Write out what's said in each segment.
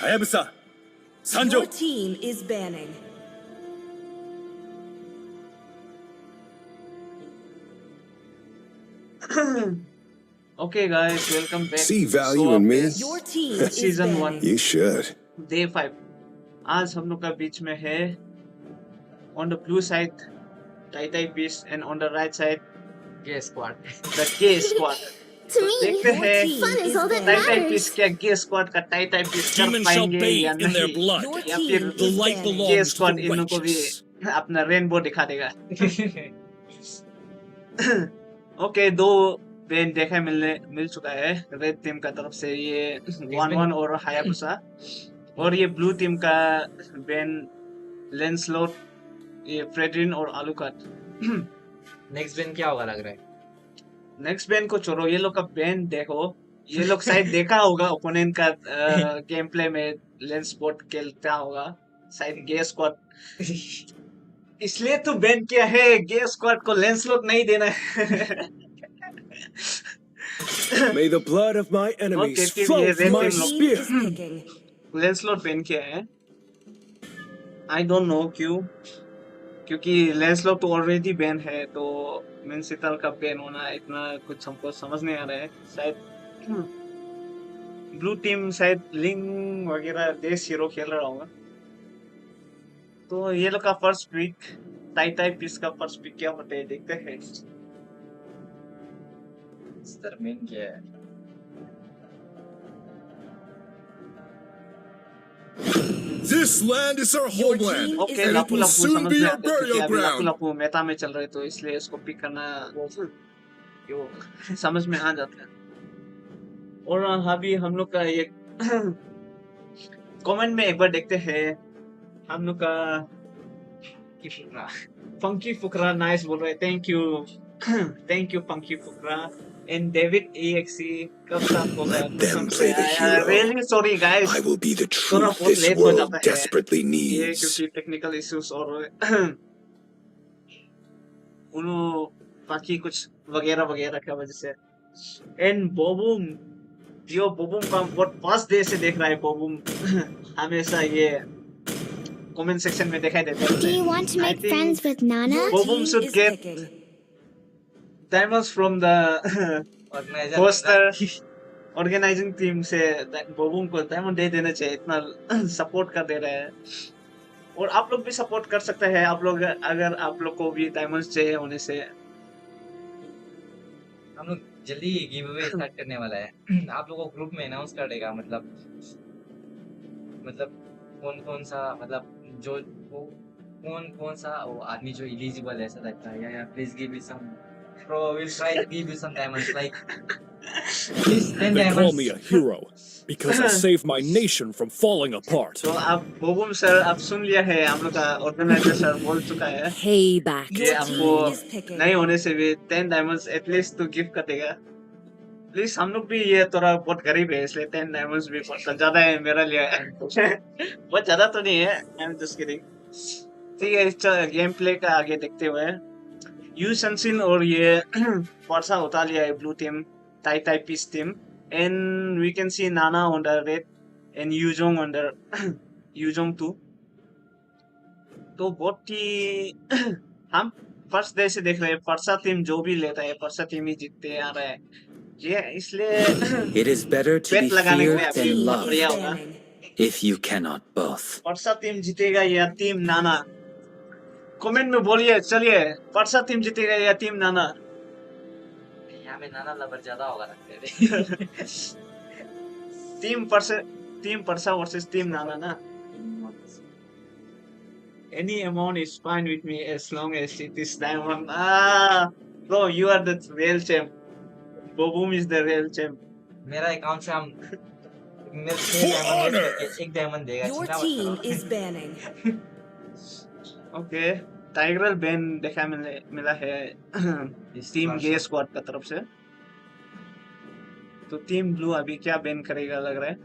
Hayabusa, Sanjo. Your team is banning. Okay, guys, welcome back. See to value SOA in me? PLAYS Your team is Season 1, banning. You should. Day 5. आज हम लोग का बीच में है on the blue side Tai Beast and on the right side Gay squad. the Gay Squad. To तो me, देखते Your हैं team is all that banning. Tai matters. Beast क्या Gay Squad का Tai Beast कर Demons shall पाएंगे bathe या in their नहीं, blood. Your या team फिर The is light banning. Gay belongs to Squad the इन लोगों को भी righteous. अपना रेनबो दिखा देगा. ओके, दो बैन देखा मिल चुका है रेड टीम का तरफ से, ये 1-1 और हायाबुसा, और ये ब्लू टीम का बैन लेंसलॉट, ये फ्रेडरिन और आलूकट. नेक्स्ट बेन क्या होगा लग रहा है? नेक्स्ट बैन को छोड़ो, ये लोग का बैन देखो. ये लोग शायद देखा होगा ओपोनेंट का गेम प्ले में लेंस स्पॉट खेलता होगा शायद गे स्क्वाड, इसलिए तो बैन किया है. गे स्क्वाड को लेंसलॉट नहीं देना है. May the blood of my enemies Okay, team, flow ये from red my team लोग. Team spear. is picking. Lancelot ban किया है. आई डोंट नो क्यों, क्योंकि लेंसलॉट तो ऑलरेडी बैन है, तो मिनसिटल का बैन होना इतना कुछ हमको समझ नहीं आ रहा है. शायद ब्लू टीम शायद लिंग वगैरह देश हीरो खेल रहा होगा. तो ये लोग का फर्स्ट पिक टाई पीस का फर्स्ट पिक क्या होता है देखते हैं. मेन क्या है? This land is our Your homeland, team okay, is and it लापू will लापू soon समझ be में your आता है क्योंकि burial अभी लापू ground. लापू मेटा में चल रहे, तो इसलिए इसको पिक करना यो समझ में आ जाता है. और अभी हम लोग का ये कमेंट में एक बार देखते हैं. हम लोग का फंकी फुकरा नाइस बोल रहे, थैंक यू फंकी फुकरा. एंड डेविड EXE कब साथ होगा? Let them play the hero. Really sorry guys, I will be the थोड़ा truth बहुत this लेट हो world जाता है desperately ये, needs. क्योंकि टेक्निकल इश्यूज और उन्हों बाकी कुछ वगैरह वगैरह की वजह से. एंड बोबूम, जियो बोबूम का बहुत पास देर से देख रहा है. बोबूम हमेशा ये कमेंट सेक्शन में दिखाई देता Do you है. want to I make think friends with Nana? Your Bobum team should is get picking. diamonds from the organiser hoster organising team से. बोबूम को डायमंड दे देना चाहिए, इतना सपोर्ट कर दे रहे हैं. और आप लोग भी सपोर्ट कर सकते हैं, आप लोग अगर आप लोग को भी डायमंड्स चाहिए होने से. हम लोग जल्दी गिव अवे स्टार्ट करने वाला है. आप लोगों को ग्रुप में अनाउंस कर देगा, मतलब कौन सा, मतलब जो वो कौन सा वो आदमी जो एलिजिबल है ऐसा लगता है, या please give me some, bro we'll try to give you some diamonds, like please 10 They call me diamonds. a hero because I saved my nation from falling apart. तो आप बोबूम सर आप सुन लिया है, हम लोग का ऑर्गेनाइजर सर बोल चुका है Payback. कि Your आपको team is picking. नहीं होने से भी 10 डायमंड्स एटलीस्ट तो गिफ्ट कर देगा. प्लीज, हम लोग भी ये थोड़ा बहुत गरीब है, इसलिए 10 डायमंड्स भी बहुत ज्यादा है मेरा लिए. बहुत ज्यादा तो नहीं है, आई एम जस्ट किडिंग. ठीक है, इस गेम प्ले का आगे देखते हुए यू सनसिन और ये परसा उठा लिया है blue team, tie piece team. And we can see Nana on the red and Yu Zhong on the Yu Zhong 2. तो बहुत ही हम फर्स्ट डे से देख रहे हैं परसा टीम जो भी लेता है परसा टीम ही जीतते आ रहा है. ये इसलिए It is better to be बेट लगाने के feared लिए than अभी Team loved बढ़िया is होगा. banning. if you cannot both. Parsa team जीतेगा या टीम नाना? कमेंट में बोलिए. चलिए, परसा टीम जीतेगा या टीम नाना? यहाँ पे नाना लवर ज्यादा होगा लगता है. टीम परसा वर्सेस टीम नाना ना. Any amount is fine with me as long as it is diamond. Bro, you are the real champ. Boboom is the real champ. मेरा अकाउंट से हम मेरे For honor! एक डायमंड देगा. Your चिंता मत team करो. is banning. ओके, टाइगरल बैन देखा मिला है टीम गे स्क्वाड का तरफ से. तो टीम ब्लू अभी क्या बैन करेगा लग रहा है.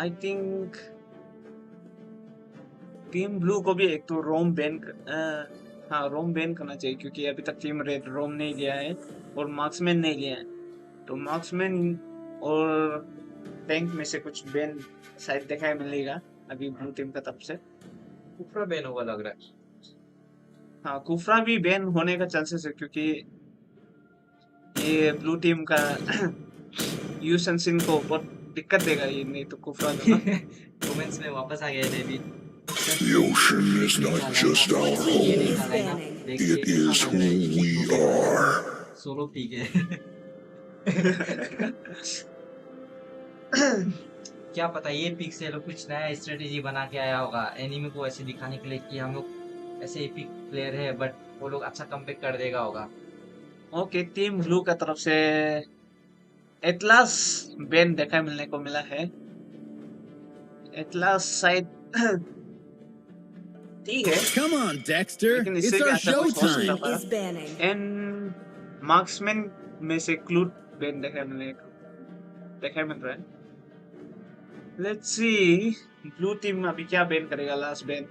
आई थिंक टीम ब्लू को भी एक तो रोम बैन रोम बैन करना चाहिए, क्योंकि अभी तक टीम रेड रोम नहीं लिया है और मार्क्समैन नहीं लिया है. तो मार्क्समैन और टैंक में से कुछ बैन शायद दिखाई मिलेगा अभी ब्लू टीम का तरफ से। कुफरा बैन होगा लग रहा है। हाँ, कुफरा भी बैन होने का चांसेस है क्योंकि ये ब्लू टीम का यू सनसिन को बहुत दिक्कत देगा ये, नहीं तो कुफरा जो ना। कमेंट्स में वापस आ गए David. The ocean is not just our ये home, देखा लाइनअप देखिए it is who we are. Solo P गए। क्या पता ये पिक से लोग कुछ नया स्ट्रेटेजी बना के आया होगा एनिमी को ऐसे दिखाने के लिए कि हम लोग ऐसे एपिक प्लेयर है, बट वो लोग अच्छा कमबैक कर देगा होगा। ओके, टीम ब्लू का तरफ से एटलास बैन देखा मिलने को मिला है। एटलास शायद ठीक है, Come on, Dexter. लेकिन It's इससे भी our अच्छा कुछ हो showtime. सकता Team था। is banning. एंड मार्क्समैन में से क्लूड बैन देखा मिल रहा है। लेट्स सी ब्लू टीम अभी क्या बैन करेगा last ban.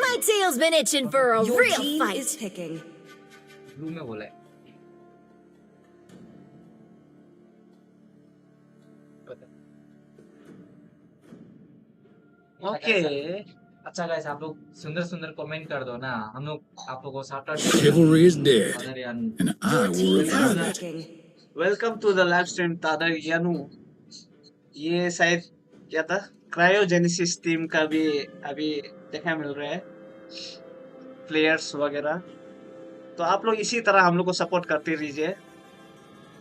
My tail's been itching for a Your real team fight. is picking. Blue में बोला है। पता है। ओके, अच्छा गाइस, आप लोग सुंदर सुंदर कमेंट कर दो ना, हम लोग आप लोगों को shout out Chivalry is dead, other यार and I Your will team revive is it. picking. Welcome to the live stream तादर यानू। ये शायद क्या था, क्रायोजेनेसिस टीम का भी अभी देखा मिल रहा है प्लेयर्स वगैरह। तो आप लोग इसी तरह हम लोग को सपोर्ट करते रहिए।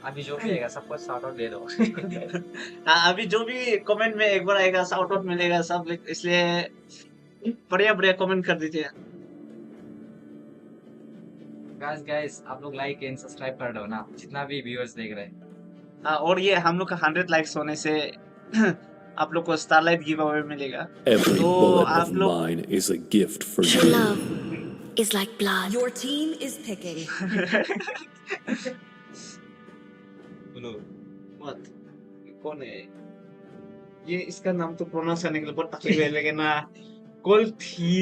अभी जो भी आएगा सबको शाउट आउट दे दो। हाँ, अभी जो भी कमेंट में एक बार आएगा शाउट आउट मिलेगा सब, इसलिए बढ़िया बढ़िया कमेंट कर दीजिए। गाइस आप लोग लाइक एंड सब्सक्राइब कर दो ना, जितना भी व्यूअर्स देख रहे हैं। हाँ, और ये हम लोग का 100 लाइक्स होने से आप लोग को स्टारलाइट गिव अवे मिलेगा। Every तो bullet आप of लोग mine is a gift for True you. love is like blood. Your team is picking. मत कौन है ये, इसका नाम तो प्रोनाउंस करने के लिए बहुत तकलीफ है, लेकिन ना कोल्टली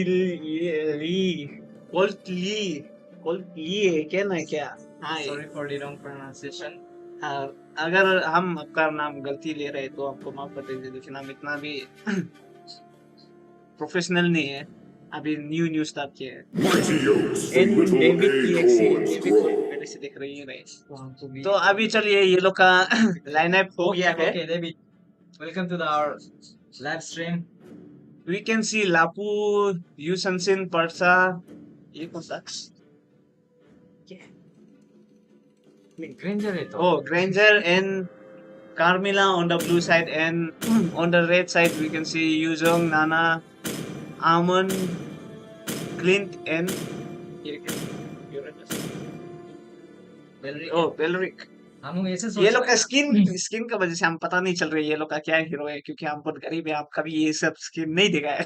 है क्या ना क्या। हाँ, sorry for the wrong pronunciation. हाँ, अगर हम आपका नाम गलती ले रहे तो आपको माफ कर दीजिए, लेकिन हम इतना भी प्रोफेशनल नहीं है, अभी न्यू स्टार्ट किया है। Mighty oaks, the in little David की एक से acorns डेविड को grow. पहले से दिख रही है। तो तो अभी चलिए ये लोग का लाइनअप हो गया है। Okay David, welcome to the our live stream. We can see Lapu, Yi Sunshin, Pharsa, ये कौन सा? ग्रेंजर है तो। Oh, Granger and Carmilla on the blue side, and on the red side we can see Yuzong, Nana, Amon, Clint, and oh, Belric. हम लोग ऐसे ये लोग सोच का स्किन का वजह से हम पता नहीं चल रही है ये लोग का क्या हीरो है, क्योंकि हम बहुत गरीब है, आप कभी ये सब स्किन नहीं देखा है।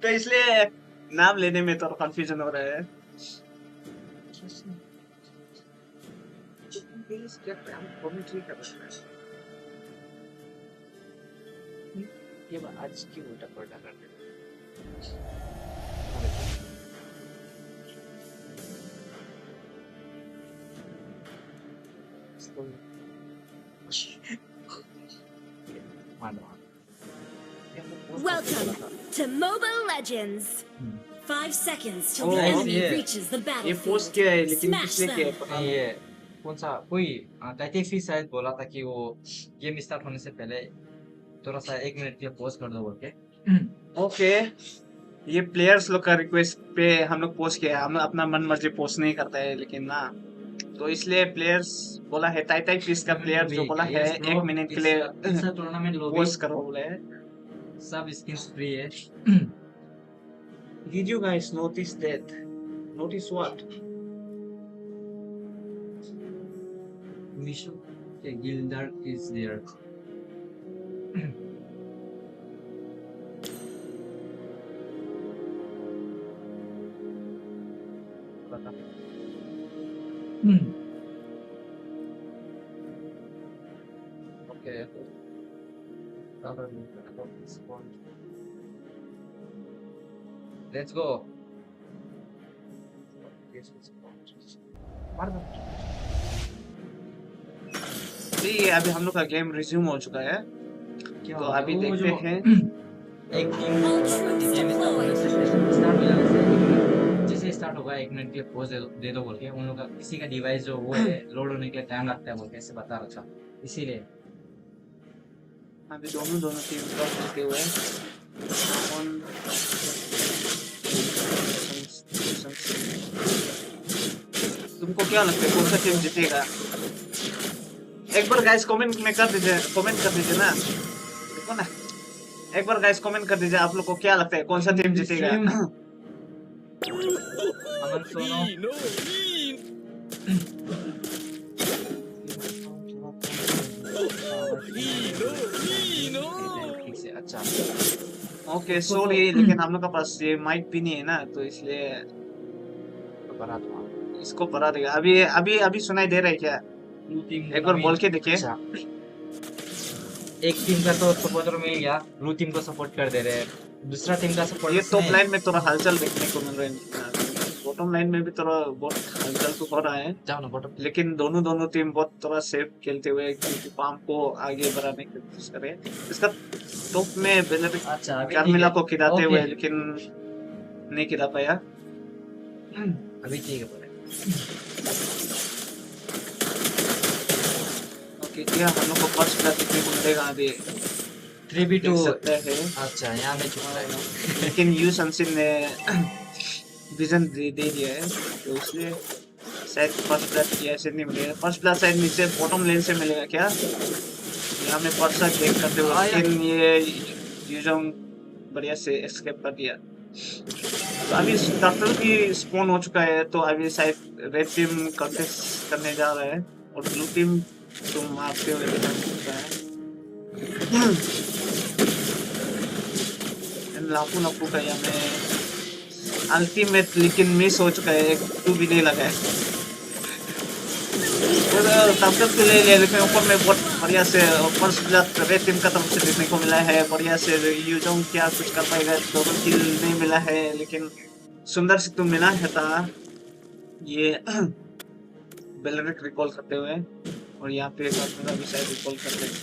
तो इसलिए नाम लेने में थोड़ा कंफ्यूजन हो रहा है। ये बात आज की उल्टा पलटा कर दे। Welcome to Mobile Legends. 5 seconds till the Oh, enemy yeah. reaches the ये battlefield. पोस्ट किया है लेकिन Smash किसने किया है them. पता नहीं नहीं। ये कौन सा कोई टाइटेफी शायद बोला था कि वो गेम स्टार्ट होने से पहले थोड़ा सा 1 मिनट के लिए पॉज कर दो बोल के। ओके, ये प्लेयर्स लोग का रिक्वेस्ट पे हम लोग पोस्ट किया है, हम लोग अपना मन मर्जी पोस्ट नहीं करता है, लेकिन ना तो इसलिए प्लेयर्स बोला है, टाइटाई पीस का प्लेयर जो बोला है 1 मिनट के लिए टूर्नामेंट लोबी पोस्ट करो बोले है। सब स्किन्स फ्री है। Did you guys notice that? Notice what? Mission के guilder is there. Okay. Let's go. जी अभी हम लोग का गेम रिज्यूम हो चुका है, तो अभी देखते हैं। एक team All troops deployed. Start हो जाना चाहिए। जैसे स्टार्ट होगा 1 मिनट के लिए पॉज दे दो बोल के उन लोग का किसी का डिवाइस जो वो है लोड होने के लिए टाइम लगता है बोल के ऐसे बता रहा था, इसीलिए अभी दोनों टीम टॉस जीते हुए हैं। तुमको क्या लगता है कौन सा टीम जीतेगा? एक बार गाइस कमेंट में कर दीजिए, कमेंट कर दीजिए ना, देखो ना, एक बार गाइस कमेंट कर दीजिए आप लोग को क्या लगता है कौन सा टीम जीतेगा? अमन सोनो ठीक से अच्छा। ओके सॉरी, लेकिन हम लोग के पास ये माइक भी नहीं है ना, तो इसलिए तो बना दूंगा। इसको बढ़ा देगा। अभी अभी अभी सुनाई दे रहा है क्या? एक बार बोल के देखिए। अच्छा। एक टीम का तो सपोर्टर मिल गया, ब्लू टीम को सपोर्ट कर दे रहे हैं, दूसरा टीम का सपोर्ट ये टॉप लाइन में थोड़ा हलचल देखने को मिल रहा है, बॉटम लाइन में भी थोड़ा बहुत हलचल तो हो रहा है, जाओ ना बॉटम। लेकिन दोनों टीम बहुत थोड़ा सेफ खेलते हुए क्योंकि पाम को आगे बढ़ाने की कोशिश कर रहे हैं। इसका टॉप में बेलर अच्छा अभी कार्मिला को खिलाते हुए, ओके। लेकिन नहीं खिला पाया। अभी ठीक है बोले। ओके क्या हम लोग को फर्स्ट प्लेस देखने को मिलेगा अभी 3v2 देख सकते हैं। अच्छा यहाँ में चुप रहा है। लेकिन यू संसिन ने विजन दे दिया है, तो इसलिए शायद फर्स्ट प्लेस ऐसे नहीं मिलेगा। फर्स्ट प्लेस शायद नीचे बॉटम लेन से मिलेगा क्या? यहाँ में पर्सा चेक करते हुए, लेकिन ये यूजोंग बढ़िया से एस्केप कर दिया। तो अभी टर्टल भी स्पॉन हो चुका है, तो अभी शायद रेड टीम कंटेस्ट करने जा रहा है और ब्लू टीम तो मारते हुए दिखा सकता है। लापू लापू का यहाँ में अल्टीमेट लेकिन मिस हो चुका है, एक टू भी नहीं लगा है। तब तक तो ले लिया, लेकिन ऊपर में बहुत बढ़िया से फर्स्ट प्लेस रेड टीम का तरफ से देखने को मिला है। बढ़िया से यूजोंग क्या कुछ कर पाएगा, डबल किल नहीं मिला है, लेकिन सुंदर से तुम मिला है था ये बेलरिक रिकॉल करते हुए, और यहाँ पे एक आदमी भी शायद रिकॉल करते हैं।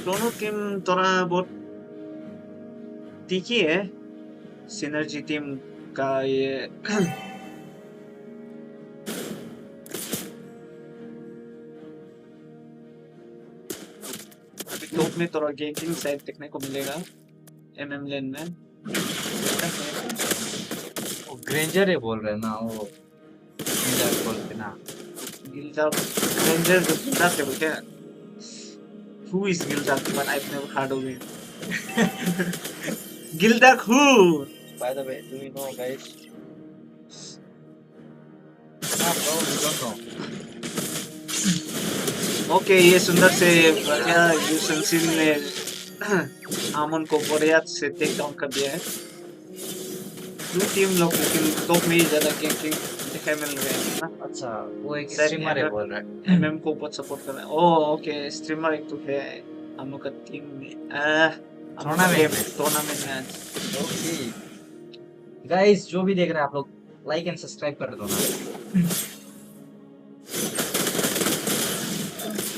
दोनों टीम थोड़ा बहुत तीखी है। सिनर्जी टीम का ये अभी टॉप में थोड़ा गेटिंग साइड देखने को मिलेगा एमएम लेन में। वो ग्रेंजर है बोल रहे हैं ना, वो गिलजार्ड बोल के ना। गिलजार्ड ग्रेंजर जो गिलजार्ड है क्या? Who is Gildark? But I've never heard of him. Gildark who? By the way, do you know guys? Ah bro, you don't know. Okay, ये सुंदर से बढ़िया यूसनसिन ने आमन को बढ़िया से टेक डाउन कर दिया है। दो टीम लोग लेकिन टॉप में ही ज्यादा गेमिंग दिखाई मिल रहे हैं ना। अच्छा वो एक स्ट्रीमर है बोल रहा है, एमएम को बहुत सपोर्ट कर रहा है। ओह ओके, स्ट्रीमर एक तो है हम लोग का टीम में टूर्नामेंट में आज। ओके गाइस, जो भी देख रहे हैं आप लोग लाइक एंड सब्सक्राइब कर दो ना।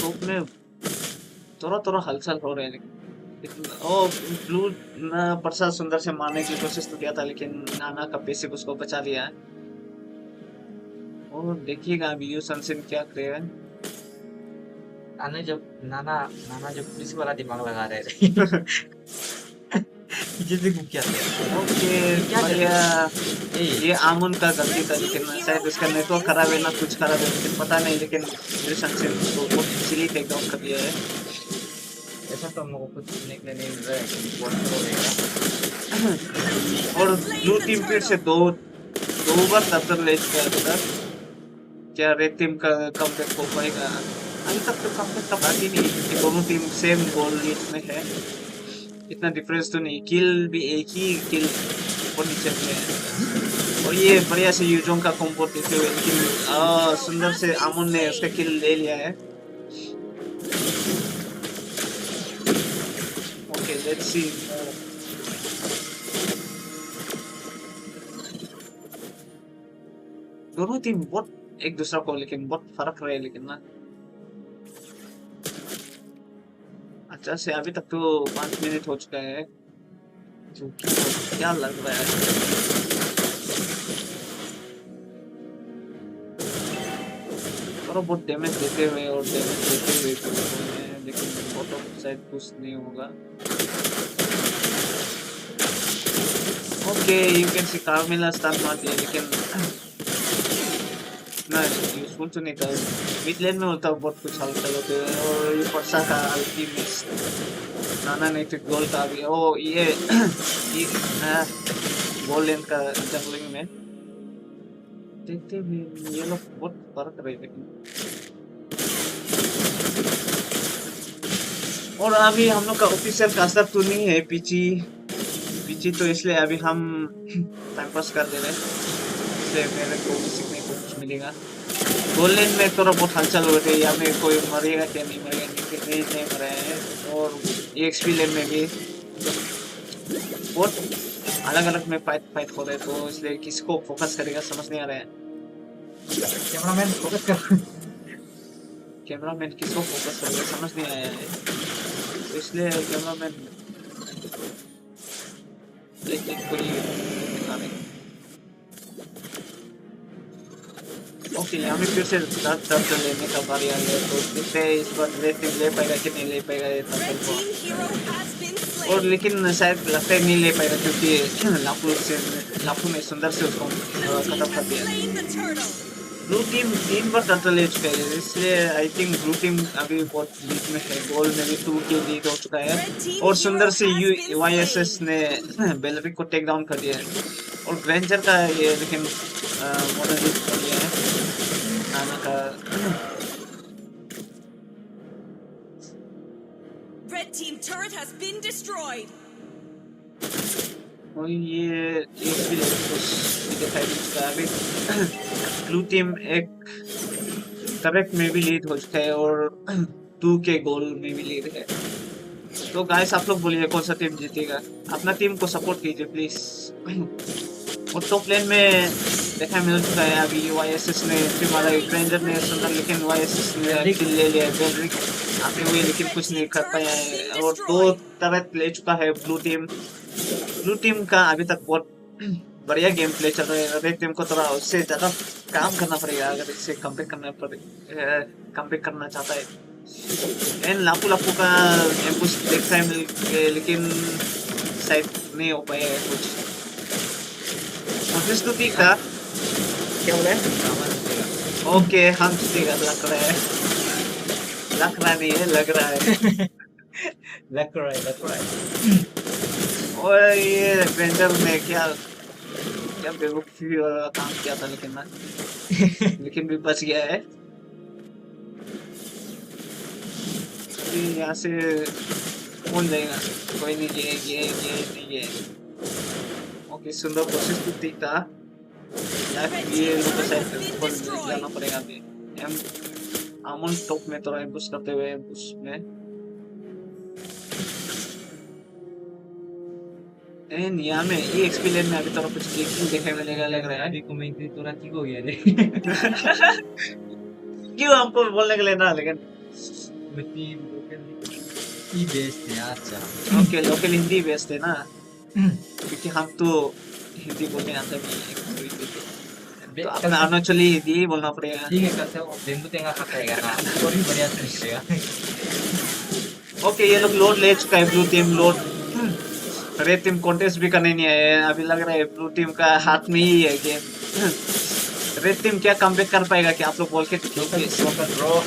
टॉप में थोड़ा हलचल हो रहा है, लेकिन ओ ब्लू प्रसाद सुंदर से मारने की कोशिश तो किया था, लेकिन नाना का पैसे उसको बचा लिया है। और देखिएगा अभी यू सनसिन क्या करेगा। नाना जब पुलिस वाला दिमाग लगा रहे थे जिसने किया ओके क्या बढ़िया। ये आमन का गलती था, लेकिन शायद उसका नेटवर्क खराब है ना कुछ खराब है, लेकिन पता नहीं, लेकिन यू सनसिन को बहुत इजीली टेक डाउन कर दिया है। ऐसा तो हम लोगों को सुनने के लिए नहीं मिल रहा है कि बहुत हो और ब्लू टीम फिर से दो बार टक्कर ले चुका है उधर। क्या रेड टीम का कमबैक हो पाएगा? अभी तक तो कमबैक का बात ही नहीं है, क्योंकि दोनों टीम सेम गोल लीड में है, इतना डिफरेंस तो नहीं। किल भी एक ही किल ऊपर नीचे किए हैं। और ये बढ़िया से यूजोंग का कॉम्बो देते हुए, लेकिन सुंदर से आमुन ने उसका किल ले लिया है। Okay let's see. दोनों टीम बहुत एक दूसरा को लेकिन बहुत फर्क रहे लेकिन ना। अच्छा से अभी तक तो 5 मिनट हो चुका है, जो कि क्या लग रहा है। थोड़ा बहुत डैमेज देते हुए और डैमेज देते हुए तो लेकिन फोटो शायद कुछ नहीं होगा। Okay you can see Carmela start मार दिया, लेकिन ना यूजफुल तो नहीं था। मिड लेन में होता बहुत कुछ हल्का होते हैं। और ये पर्सा का अल्टी मिस नाना नहीं तो गोल का भी। ओ ये गोल लेन का जंगलिंग में देखते हुए ये लोग बहुत फर्क रहे लेकिन। और अभी हम लोग का ऑफिशियल कास्टर तो नहीं है पीछी तो, इसलिए अभी हम टाइम पास कर दे रहे हैं, इसलिए मेरे को भी सीखने को कुछ मिलेगा। गोल लेन में थोड़ा बहुत हलचल हो रही है, या में कोई मरेगा क्या नहीं मरेगा, नहीं मरे हैं। और ये एक्सपी लेन में भी बहुत अलग अलग में फाइट हो रहे हैं, तो इसलिए किसको फोकस करेगा समझ नहीं आ रहा है। कैमरामैन फोकस कर। कैमरामैन किसको फोकस करेगा समझ नहीं आया है, तो इसलिए कैमरामैन ओके यहाँ पे फिर से दर्द लेने का बारी आ गया। तो देखते हैं इस बार ले पाएगा कि नहीं ले पाएगा ये Red को। team hero has been slain. और लेकिन शायद लगता है नहीं ले पाएगा, क्योंकि लाफू ने सुंदर से उसको खत्म कर दिया। Slain the turtle. Blue team 3 bar turtle ले चुका है, इसलिए आई थिंक ब्लू टीम अभी बहुत लीड में है। गोल में भी 2 के लीड हो चुका है। और सुंदर से UYSS ने बेलरिक को टेक डाउन कर दिया है। और ग्रेंजर का ये लेकिन मॉडल लीड कर दिया है नाना का। Red team turret has been destroyed. और ये भी दिखाई दे चुका है। अभी ब्लू टीम एक करेक्ट में भी लीड हो चुका है और 2 के गोल में भी लीड है। तो गाइस आप लोग बोलिए कौन सा टीम जीतेगा, अपना टीम को सपोर्ट कीजिए प्लीज। और टॉप लेन में देखा मिल चुका है अभी UYSS ने मारा, ग्रेंजर ने सुंदर, लेकिन YSS ने किल ले लिया बेलरिक आते हुए, लेकिन कुछ नहीं कर पाया है। और 2 तरह ले चुका है ब्लू टीम का। अभी तक बहुत बढ़िया गेम प्ले चल रहा है। रेड टीम को थोड़ा उससे ज्यादा काम करना पड़ेगा अगर इससे कम्पैक्ट करना चाहता है। एंड लापू का एम्बुश देखता है, लेकिन शायद नहीं हो पाया है कुछ। तो ठीक था क्या बोले? ओके हम जीतेगा लग रहा है, नहीं है लग रहा है। लग रहा है। और ये ग्रेंजर ने क्या बेवकूफी वाला काम किया था, लेकिन ना लेकिन भी बच गया है। यहाँ से कौन जाएगा, कोई नहीं। ये ओके सुंदर कोशिश तो ठीक था। ये लोग को शायद जाना पड़ेगा अभी। आमन टॉप में थोड़ा एम्बुश करते हुए एम्बुश में यहाँ में ये एक्सपीरियंस में अभी थोड़ा कुछ देखने मिलेगा लग रहा है। अभी कमेंट्री थोड़ा ठीक हो गया रे। क्यों हमको बोलने के लिए ना, लेकिन ही बेस्ट है। अच्छा ओके लोकल हिंदी बेस्ट है ना, क्योंकि हम तो हिंदी बोलने आता भी तो अपना अरुणाचली हिंदी बोलना पड़ेगा। ठीक है कैसे वो दिन तो तेंगा खाएगा ना, और भी बढ़िया से निकलेगा। ओके ये लोग लोड ले चुका है blue team. Load red team contest भी करने नहीं आए, अभी लग रहा है ब्लू टीम का हाथ में ही है गेम। रेड टीम क्या कमबैक कर पाएगा क्या, आप लोग बोल के ब्रो।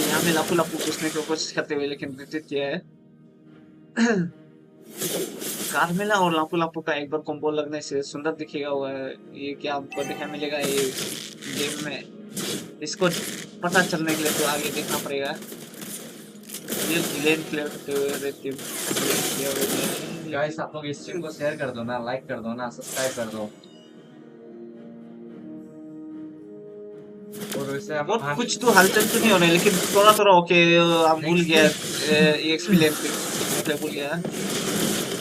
यहाँ में लापू घुसने की कोशिश करते हुए, लेकिन विकेट किया है। कार्मेला और लापू का एक बार कॉम्बो लगने से सुंदर दिखेगा हुआ है। ये क्या आपको देखने मिलेगा ये गेम में, इसको पता चलने के लिए तो आगे देखना पड़ेगा। ये लेन क्लियर करते हुए रेड टीम गाइस आप लोग इस स्ट्रीम को शेयर कर दो ना, लाइक कर दो ना, सब्सक्राइब कर दो। और वैसे हम बहुत कुछ तो हलचल तो नहीं हो रहा है, लेकिन थोड़ा थोड़ा ओके आप भूल गया एक्सपीरियंस भूल गया।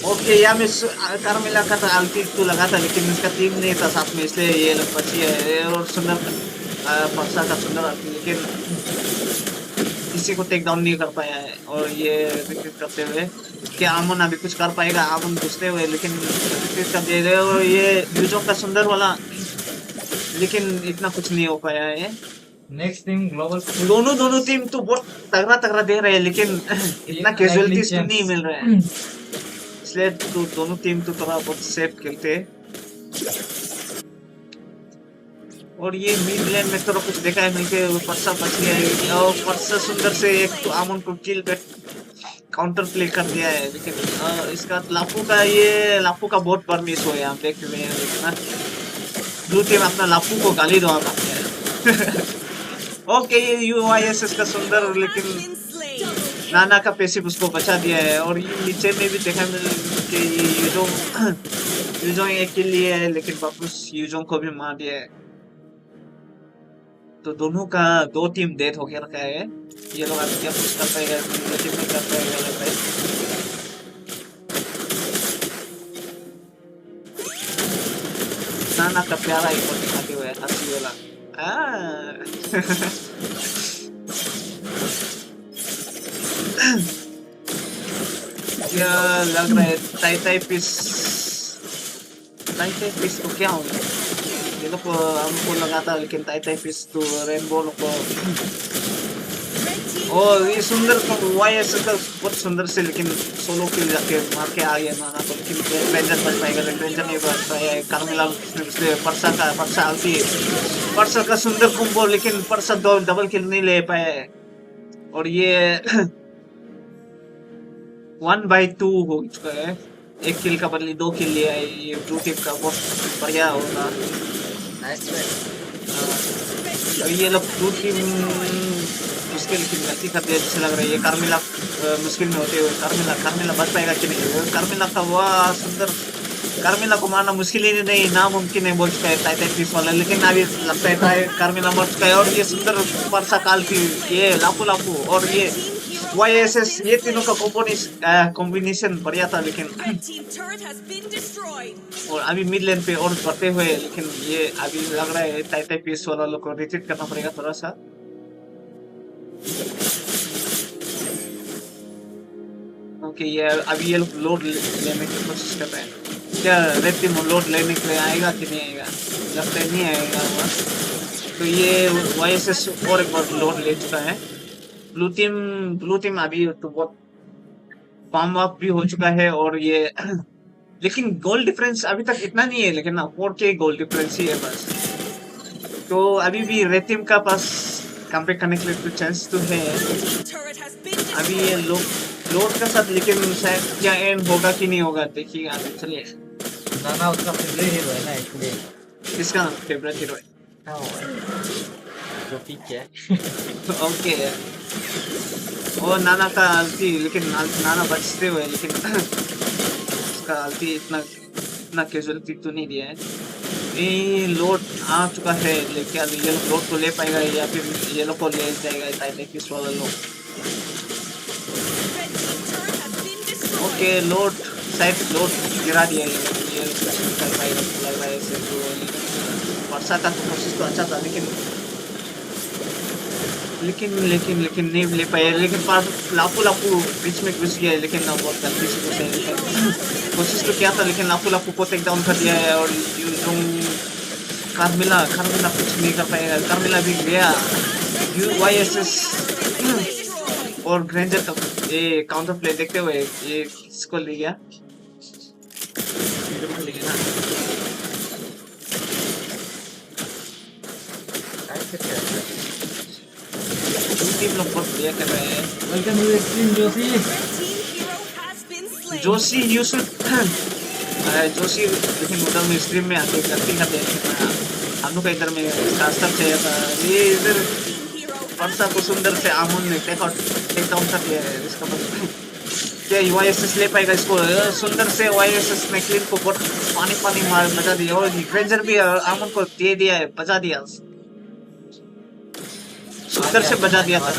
ओके यहाँ में कार्मेला का तो अल्टी तो लगा था, लेकिन इसका टीम नहीं था साथ में, इसलिए ये लोग बची है। और सुंदर पर्सा का सुंदर अल्टी, लेकिन किसी को टेक डाउन नहीं कर पाया है। और ये रिपीट करते हुए क्या आमन अभी कुछ कर पाएगा, आमन घुसते हुए, लेकिन रिपीट कर दे रहे। और ये यूजों का सुंदर वाला, लेकिन इतना कुछ नहीं हो पाया है। नेक्स्ट टीम ग्लोबल दोनों टीम तो बहुत तगड़ा दे रहे हैं, लेकिन इतना कैजुअलिटीज तो नहीं मिल रहा है, इसलिए तो दोनों टीम तो थोड़ा बहुत सेफ खेलते हैं। और ये मिड लेन में थोड़ा कुछ देखा है मिलके, पर्सा बच गया है और पर्सा सुंदर से एक तो आमन को किल पे काउंटर प्ले कर दिया है। लेकिन इसका लापू का बहुत बार मिस हुआ है, हम देख रहे हैं। लेकिन ब्लू टीम अपना लापू को गाली दो ओके ये यूआईएसएस का सुंदर, लेकिन नाना का पैसिव उसको बचा दिया है। और ये नीचे में भी देखा मिल कि यूजोंग एक किल लिए है, लेकिन वापस यूजोंग को भी मार दिया है। तो दोनों का 2 टीम डेथ हो गया रखा है। ये लोग आगे क्या पुश कर पाएगा, टीम में कर पाएगा लगता है। नाना का प्यारा एक और दिखाते हुए हंसी वाला क्या लग रहा है टाई पीस को क्या होगा, ये लोग हमको लगा था, लेकिन टाई पीस तो रेनबो लोग को। और ये सुंदर वाइस का बहुत सुंदर से, लेकिन सोलो किल जाके मार के आ गया नाना को, लेकिन रेंजर बच पाएगा, रेंजर नहीं बच पाया। कार्मेला उसने पर्सा का सुंदर कुंबो, लेकिन पर्सा डबल किल नहीं ले पाया है। और ये 1/2 हो चुका है, 1 किल का बदले 2 किल लिया है। ये ब्लू टीम का बहुत बढ़िया होगा। और ये लोग ब्लू टीम मुश्किल की गलती करते हैं जैसे लग रहा है। ये कार्मेला मुश्किल में होते हुए कार्मेला बच पाएगा कि नहीं। कार्मेला का वाह सुंदर, कार्मेला को मारना मुश्किल ही नहीं, नामुमकिन है बोल चुका है टाई पीस वाला, लेकिन अभी लगता है कार्मेला मर चुका है। और ये सुंदर पर्सा काल की ये लापू और ये वाईएसएस, ये तीनों का कॉम्बिनेशन बढ़िया था। लेकिन और अभी मिड लेन पे और बढ़ते हुए, लेकिन ये अभी लग रहा है टाई पीस वाला लोग को रिट्रीट करना पड़ेगा थोड़ा सा। ओके ये अभी ये लोड लेने की कोशिश कर रहे हैं। क्या रेड टीम लोड लेने के लिए आएगा कि नहीं आएगा, लगता है नहीं आएगा वहाँ। तो ये वाईएसएस और एक बार लोड ले चुका है। ब्लू टीम अभी तो बहुत फार्म अप भी हो चुका है। और ये लेकिन गोल डिफरेंस अभी तक इतना नहीं है, लेकिन 4K गोल डिफरेंस ही है बस। तो अभी भी रेड टीम का पास कम्पैक्ट करने के लिए तो चांस तो है अभी ये लोड का साथ, लेकिन शायद क्या एंड होगा कि नहीं होगा देखिए आगे। चलिए नाना उसका फेवरेट हीरो है ना, इसलिए किसका फेवरेट हीरो है जो पीक है। ओके और नाना का अल्टी, लेकिन नाना बचते हुए, लेकिन उसका अल्टी इतना कैजुअलिटी तो नहीं दिया है। ये लोड आ चुका है, लेकिन ये लोड को ले पाएगा या फिर ये लोग को ले जाएगा टाइटेकिस वाला लोग। ओके लोड शायद लोड गिरा दिया ये कर पाएगा लग रहा है ऐसे। तो वर्षा का कोशिश तो अच्छा था, लेकिन नहीं ले पाया। लेकिन लापू बीच में घुस गया है, लेकिन ना बहुत गलती से कोशिश तो किया था, लेकिन लापू को टेक डाउन कर दिया है। और कार्मेला कुछ नहीं कर पाएगा, कार्मेला भी गया। वाईएसएस और ग्रेंजर का ये काउंटर प्ले देखते हुए ये किसको ले गया ना। टीम लोग बहुत बढ़िया कर रहे हैं। Welcome to stream Joshi Joshi लेकिन उधर में स्ट्रीम में आके गलती करते हैं। हम लोग का इधर में रास्ता चाहिए था, ये इधर वर्षा को सुंदर से आमुन ने टेक डाउन कर लिया है। इसका मतलब क्या वाईएसएस ले पाएगा इसको? सुंदर से वाईएसएस ने क्लीन को बहुत पानी मार बजा दिया और ग्रेंजर भी आमुन को दे दिया है, बजा दिया, सुंदर से बजा दिया था।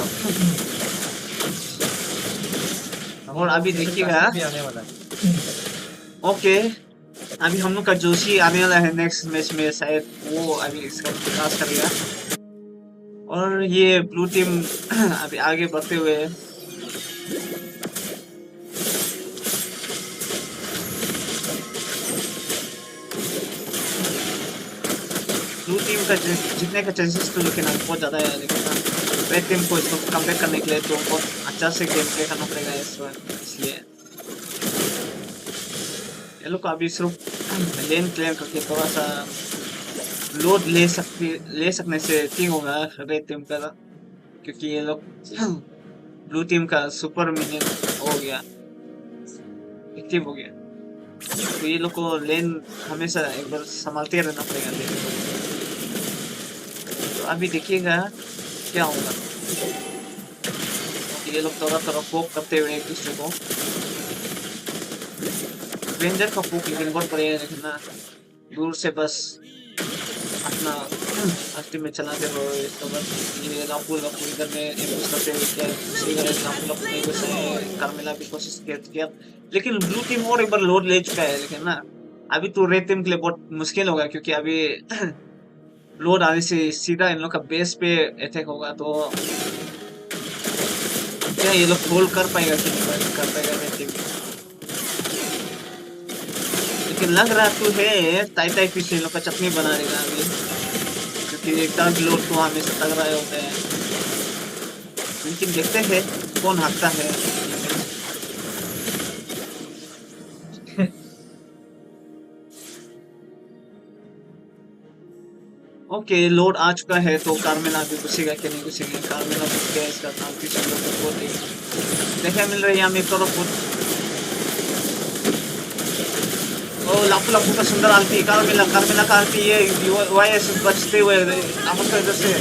और अभी देखिएगा, भी आने वाला है। ओके अभी हम लोग का जोशी आने वाला है नेक्स्ट मैच में, शायद वो अभी इसका विकास करेगा। और ये ब्लू टीम अभी आगे बढ़ते हुए ब्लू टीम का जीतने का चांसेस तो लेकिन बहुत ज्यादा है, लेकिन रेड टीम को इसको कमबैक करने के लिए तो बहुत अच्छा से गेम प्ले करना पड़ेगा इस बार। इसलिए ये लोग अभी सिर्फ लेन क्लियर करके थोड़ा सा लोड ले सकने से ठीक होगा रेड टीम का, क्योंकि ये लोग ब्लू टीम का सुपर मिनियन हो गया, एक्टिव हो गया, तो ये लोग को लेन हमेशा एक बार संभालते रहना पड़ेगा लेन को। तो अभी देखिएगा क्या होगा, ये लोग थोड़ा फोक करते हुए एक दूसरे को, रेंजर का फोक लेकिन बहुत बढ़िया है, लेकिन ना दूर से बस अपना अस्टी में चलाते रहो इसको बस। ये लापू इधर में एम्बुश करते हुए क्या लापू नहीं घुसे, कार्मेला भी कोशिश किया लेकिन ब्लू टीम और एक बार लोड ले चुका है, लेकिन ना अभी तो रेड टीम के लिए बहुत मुश्किल होगा, क्योंकि अभी लोड आने से सीधा इन लोग का बेस पे अटैक होगा। तो क्या ये लोग होल्ड कर पाएगा कि नहीं कर पाएगा रेड टीम? लेकिन लग रहा तो है टाई फिश इन लोग का चटनी बना देगा अभी, क्योंकि एक टर्न लोड तो हमेशा तगड़ा होते हैं, लेकिन देखते हैं कौन हारता है। ओके लोड आ चुका है, तो कार्मेला भी घुसेगा कि नहीं घुसेगा? कार्मेला घुस गया, इसका नाम पीछे देखा मिल रहा है यहाँ में तरफ। ओ लापू का सुंदर आलती, कार्मेला का आलती, ये वाईएस बचते हुए आमुन का इधर से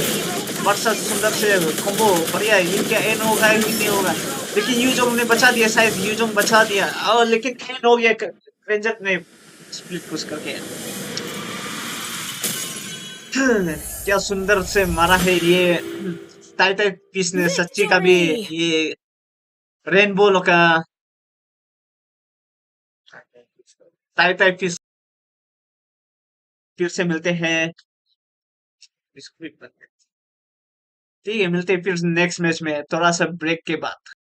वर्षा सुंदर से कॉम्बो बढ़िया है। ये क्या एन होगा ही नहीं होगा, लेकिन यूजोंग ने बचा दिया, शायद यूजोंग बचा दिया, और लेकिन एन हो गया, रेंजर ने स्प्लिट पुश करके। क्या सुंदर से मारा है ये टाई पीस ने, सच्ची का भी ये रेनबो लोग का टाई पीस। फिर से मिलते हैं, ठीक है मिलते हैं फिर नेक्स्ट मैच में थोड़ा सा ब्रेक के बाद।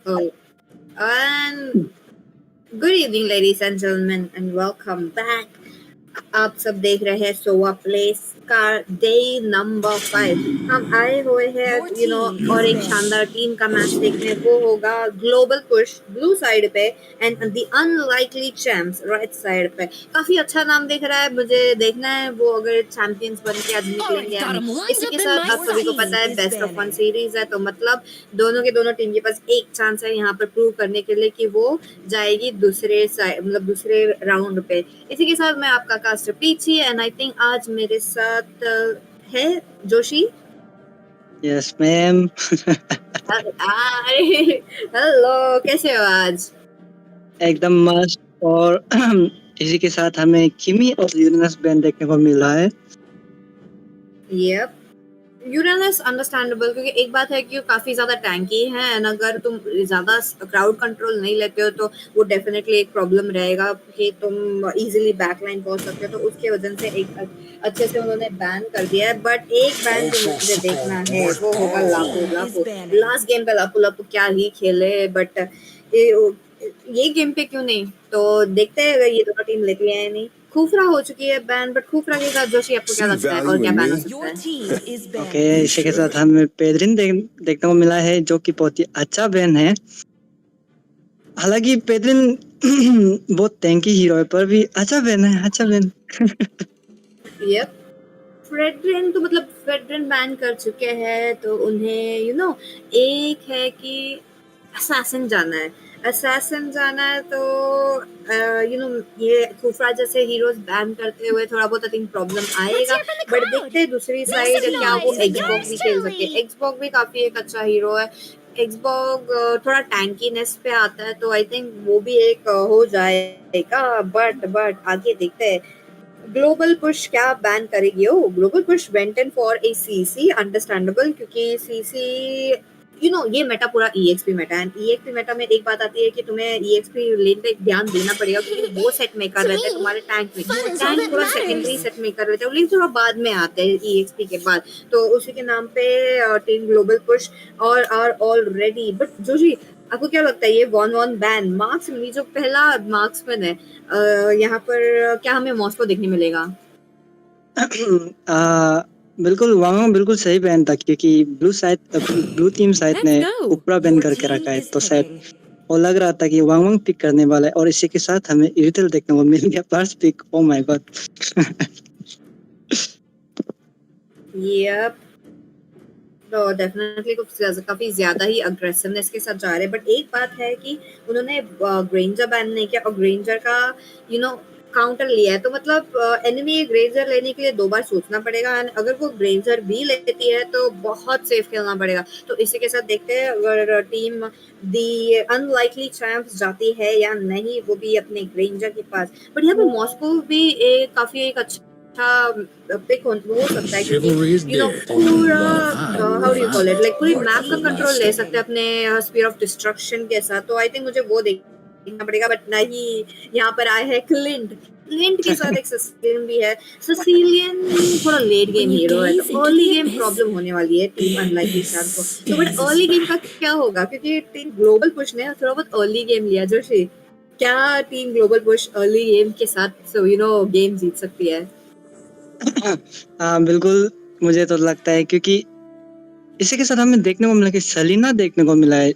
Oh, and good evening, ladies and gentlemen, and welcome back. आप सब देख रहे हैं सोवा प्लेस का डे नंबर 5। हम आए हुए हैं और एक शानदार टीम का मैच देखने। वो होगा ग्लोबल पुश ब्लू साइड पे and the unlikely champs right side पे। काफी अच्छा नाम दिख रहा है, मुझे देखना है वो अगर चैंपियंस बन के आज निकलेंगे या नहीं। इसी के साथ आप सभी को पता है बेस्ट ऑफ 1 सीरीज है, तो मतलब दोनों के दोनों टीम के पास एक चांस है यहाँ पर प्रूव करने के लिए कि वो जाएगी दूसरे साइड, मतलब दूसरे राउंड पे। इसी के साथ मैं आपका कास्ट पीछे एंड आई थिंक आज मेरे साथ है जोशी। Yes ma'am. हेलो, कैसे हो आज? एकदम मस्त। और इसी के साथ हमें किमी और यूरेनस बैंड देखने को मिला है। यप, यूरेनस अंडरस्टैंडेबल, क्योंकि एक बात है कि वो काफी ज्यादा टैंकी है एंड अगर तुम ज्यादा क्राउड कंट्रोल नहीं लेते हो तो वो डेफिनेटली एक प्रॉब्लम रहेगा कि तुम इजीली बैकलाइन पहुंच सकते हो। तो उसके वजह से एक अच्छे से उन्होंने बैन कर दिया है। बट एक बैन जो मुझे देखना है वो होगा लापू लापू। लास्ट गेम पे लापू लापू क्या ही खेले, बट ये गेम पे क्यों नहीं, तो देखते हैं अगर ये दोनों टीम लेती है या नहीं। खूफरा हो चुकी है बैन, बट खूफरा के साथ जोशी आपको क्या लगता है और क्या बैन हो सकता है? ओके, इसी के साथ हमें पेद्रिन देखने को मिला है जो कि बहुत ही अच्छा बैन है। हालांकि पेद्रिन बहुत टैंकी हीरो है पर भी अच्छा बैन है, अच्छा बैन। यप, फ्रेडरिन तो मतलब फ्रेडरिन बैन कर चुके हैं तो उन्हें एक है कि असैसिन जाना है। असैसिन जाना है तो ये खूफरा जैसे हीरोज बैन करते हुए थोड़ा बहुत आई थिंक प्रॉब्लम आएगा। बट देखते हैं दूसरी साइड क्या वो एक्सबॉक्स भी खेल सकते हैं। एक्सबॉक्स भी काफी एक अच्छा हीरो है। एक्सबॉक्स थोड़ा टैंकीनेस पे आता है तो आई थिंक वो भी एक हो जाएगा। बट आगे देखते हैं ग्लोबल पुश क्या बैन करेगी। Oh, global push went in for a CC, understandable, क्योंकि सीसी ये मेटा पूरा ईएक्सपी मेटा है। ईएक्सपी मेटा में एक बात आती है कि तुम्हें ईएक्सपी लेन पे ध्यान देना पड़ेगा, क्योंकि वो सेट मेकर रहते हैं तुम्हारे टैंक में। टैंक थोड़ा सेकेंडरी सेट मेकर रहते हैं, लेकिन थोड़ा बाद में आते हैं ईएक्सपी के बाद। तो उसी के नाम पे टीम ग्लोबल पुश और आर ऑलरेडी। बट जोशी, आपको क्या लगता है ये 1-1 बैन मार्क्समैन, जो पहला मार्क्समैन है यहाँ पर, क्या हमें मॉस्को देखने मिलेगा? बिल्कुल, वांग बिल्कुल सही बैन था क्योंकि ब्लू टीम साइड ने ऊपरा बैन करके रखा है, तो शायद वो लग रहा था कि वांग पिक करने वाला है। और इसी के साथ हमें इरिटेल देखने को मिल गया, first pick. Oh my God. Yup, तो डेफिनेटली काफी ज्यादा ही अग्रेसिवनेस के साथ जा रहे हैं। बट एक बात है कि उन्होंने ग्रेंजर बैन नहीं किया और ग्रेंजर का काउंटर लिया है, तो मतलब एनिमी ग्रेंजर लेने के लिए 2 बार सोचना पड़ेगा। एंड अगर वो ग्रेंजर भी लेती है तो बहुत सेफ खेलना पड़ेगा। तो इसी के साथ देखते हैं अगर टीम दी अनलाइकली चैंप्स जाती है या नहीं, वो भी अपने ग्रेंजर के पास। बट यहाँ पे मॉस्को भी काफी एक अच्छा पिक हो सकता है, क्योंकि पूरा how do you call it, like पूरी मैप का कंट्रोल ले सकते हैं अपने स्पीयर ऑफ डिस्ट्रक्शन के साथ। तो आई थिंक मुझे वो देखना पड़ेगा। बट नहीं, यहाँ पर आए हैं क्लिंट के साथ एक सिसिलियन भी है। सिसिलियन थोड़ा लेट गेम हीरो है, तो अर्ली गेम प्रॉब्लम होने वाली है टीम अनलाइकली चैंप को। तो बट अर्ली गेम का क्या होगा, क्योंकि टीम ग्लोबल पुश ने थोड़ा बहुत अर्ली गेम लिया। जोशी, क्या team global push early game के साथ गेम जीत सकती है? हाँ बिल्कुल, मुझे तो लगता है क्योंकि इसी के साथ हमें देखने को मिला कि सलीना देखने को मिला है।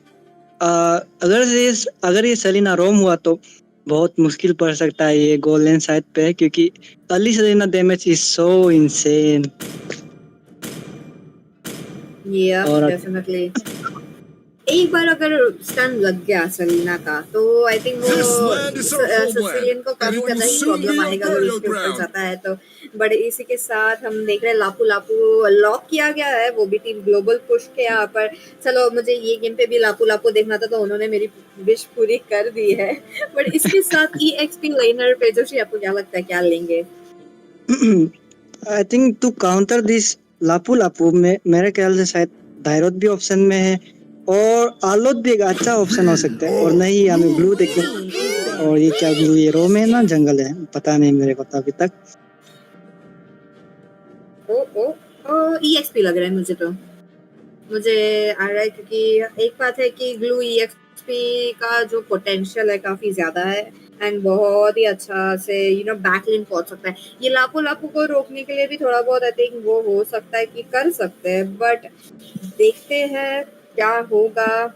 अगर ये सलीना रोम हुआ तो बहुत मुश्किल पड़ सकता है ये गोल्डन साइड पे, क्योंकि early Selena damage is so insane. Yeah, definitely. एक बार अगर स्टन लग गया सलीना का तो आई थिंक वो सिसिलियन को काफी ज्यादा ही प्रॉब्लम आएगा अगर उसके ऊपर जाता है तो। बड़े इसी के साथ हम देख रहे हैं लापू लॉक किया गया है, वो भी टीम ग्लोबल पुश के यहाँ पर। चलो, मुझे ये गेम पे भी लापू देखना था तो उन्होंने मेरी विश पूरी कर दी है। बट इसके साथ EXP लाइनर पे जोशी, आपको क्या लगता है क्या लेंगे? I think to counter this Lapu में मेरे ख्याल से शायद दायरोत भी ऑप्शन में है और आलोत भी एक अच्छा ऑप्शन हो सकता है। और नहीं, हमें ब्लू देखने, और ये क्या ब्लू, ये रोम है ना जंगल है, पता नहीं मेरे को तो अभी तक। EXP लग रहा है मुझे आ रहा है, क्योंकि एक बात है कि ग्लू EXP एचपी का जो पोटेंशियल है काफी ज्यादा है एंड बहुत ही अच्छा से बैकलिन पहुंच सकता है। ये लापू लापू को रोकने के लिए भी थोड़ा बहुत आई थिंक वो हो सकता है कि कर सकते हैं, बट देखते हैं क्या होगा,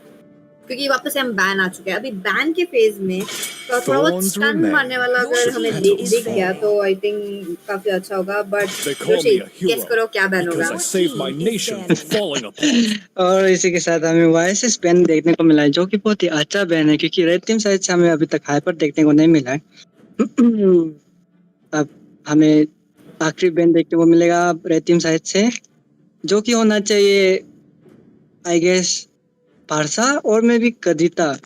क्योंकि वापस से हम बैन आ चुके हैं। अभी बैन के फेज में तो थोड़ा बहुत Thorns स्टन remain. मारने वाला अगर हमें दिख गया तो आई थिंक काफी अच्छा होगा। But They call me a guess hero करो क्या बैन होगा? because I saved my nation from falling apart. और इसी के साथ हमें वाईएसएस बैन देखने को मिला है, जो कि बहुत ही अच्छा बैन है, क्योंकि रेड टीम साइड से हमें अभी तक हाइपर देखने को नहीं मिला है। अब हमें आखिरी बैन देखने को मिलेगा रेड टीम साइड से, जो कि होना चाहिए आई गेस पारसा और में भी कदिता।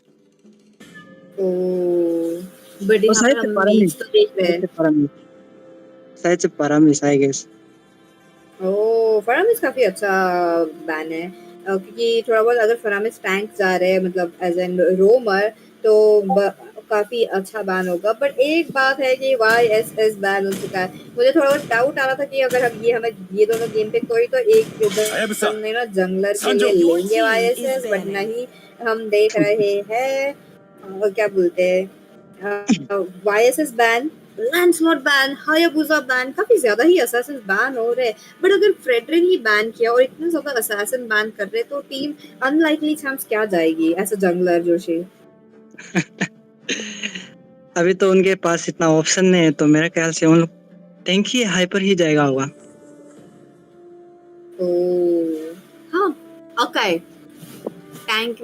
बट यहाँ पर हम मीम्स तो देख रहे हैं। शायद से paramis आई गेस। फरामिस काफी अच्छा बैन है, क्योंकि थोड़ा बहुत अगर फरामिस टैंक जा रहे हैं मतलब एज एन रोमर तो काफी अच्छा बैन होगा। बट एक बात है कि YSS बैन हो चुका है। मुझे थोड़ा बहुत डाउट आ रहा था कि अगर हम हमें ये दोनों गेम पे कोई तो एक जंगलर के लिए लेंगे YSS, बट नहीं, हम देख रहे हैं क्या बोलते हैं YSS ban, Lancelot ban, Hayabusa ban, काफी ज्यादा ही असैसिन बैन हो रहे हैं। बट अगर फ्रेडरिन ही बैन किया और इतने ज्यादा असैसिन बैन कर रहे तो टीम अनलाइकली चैंप्स क्या जाएगी ऐसा जंगलर जोशी? अभी तो उनके पास इतना ऑप्शन नहीं है, तो मेरे ख्याल से उन लोग टैंक ही हाइपर ही जाएगा होगा। हाँ, अकाई टैंक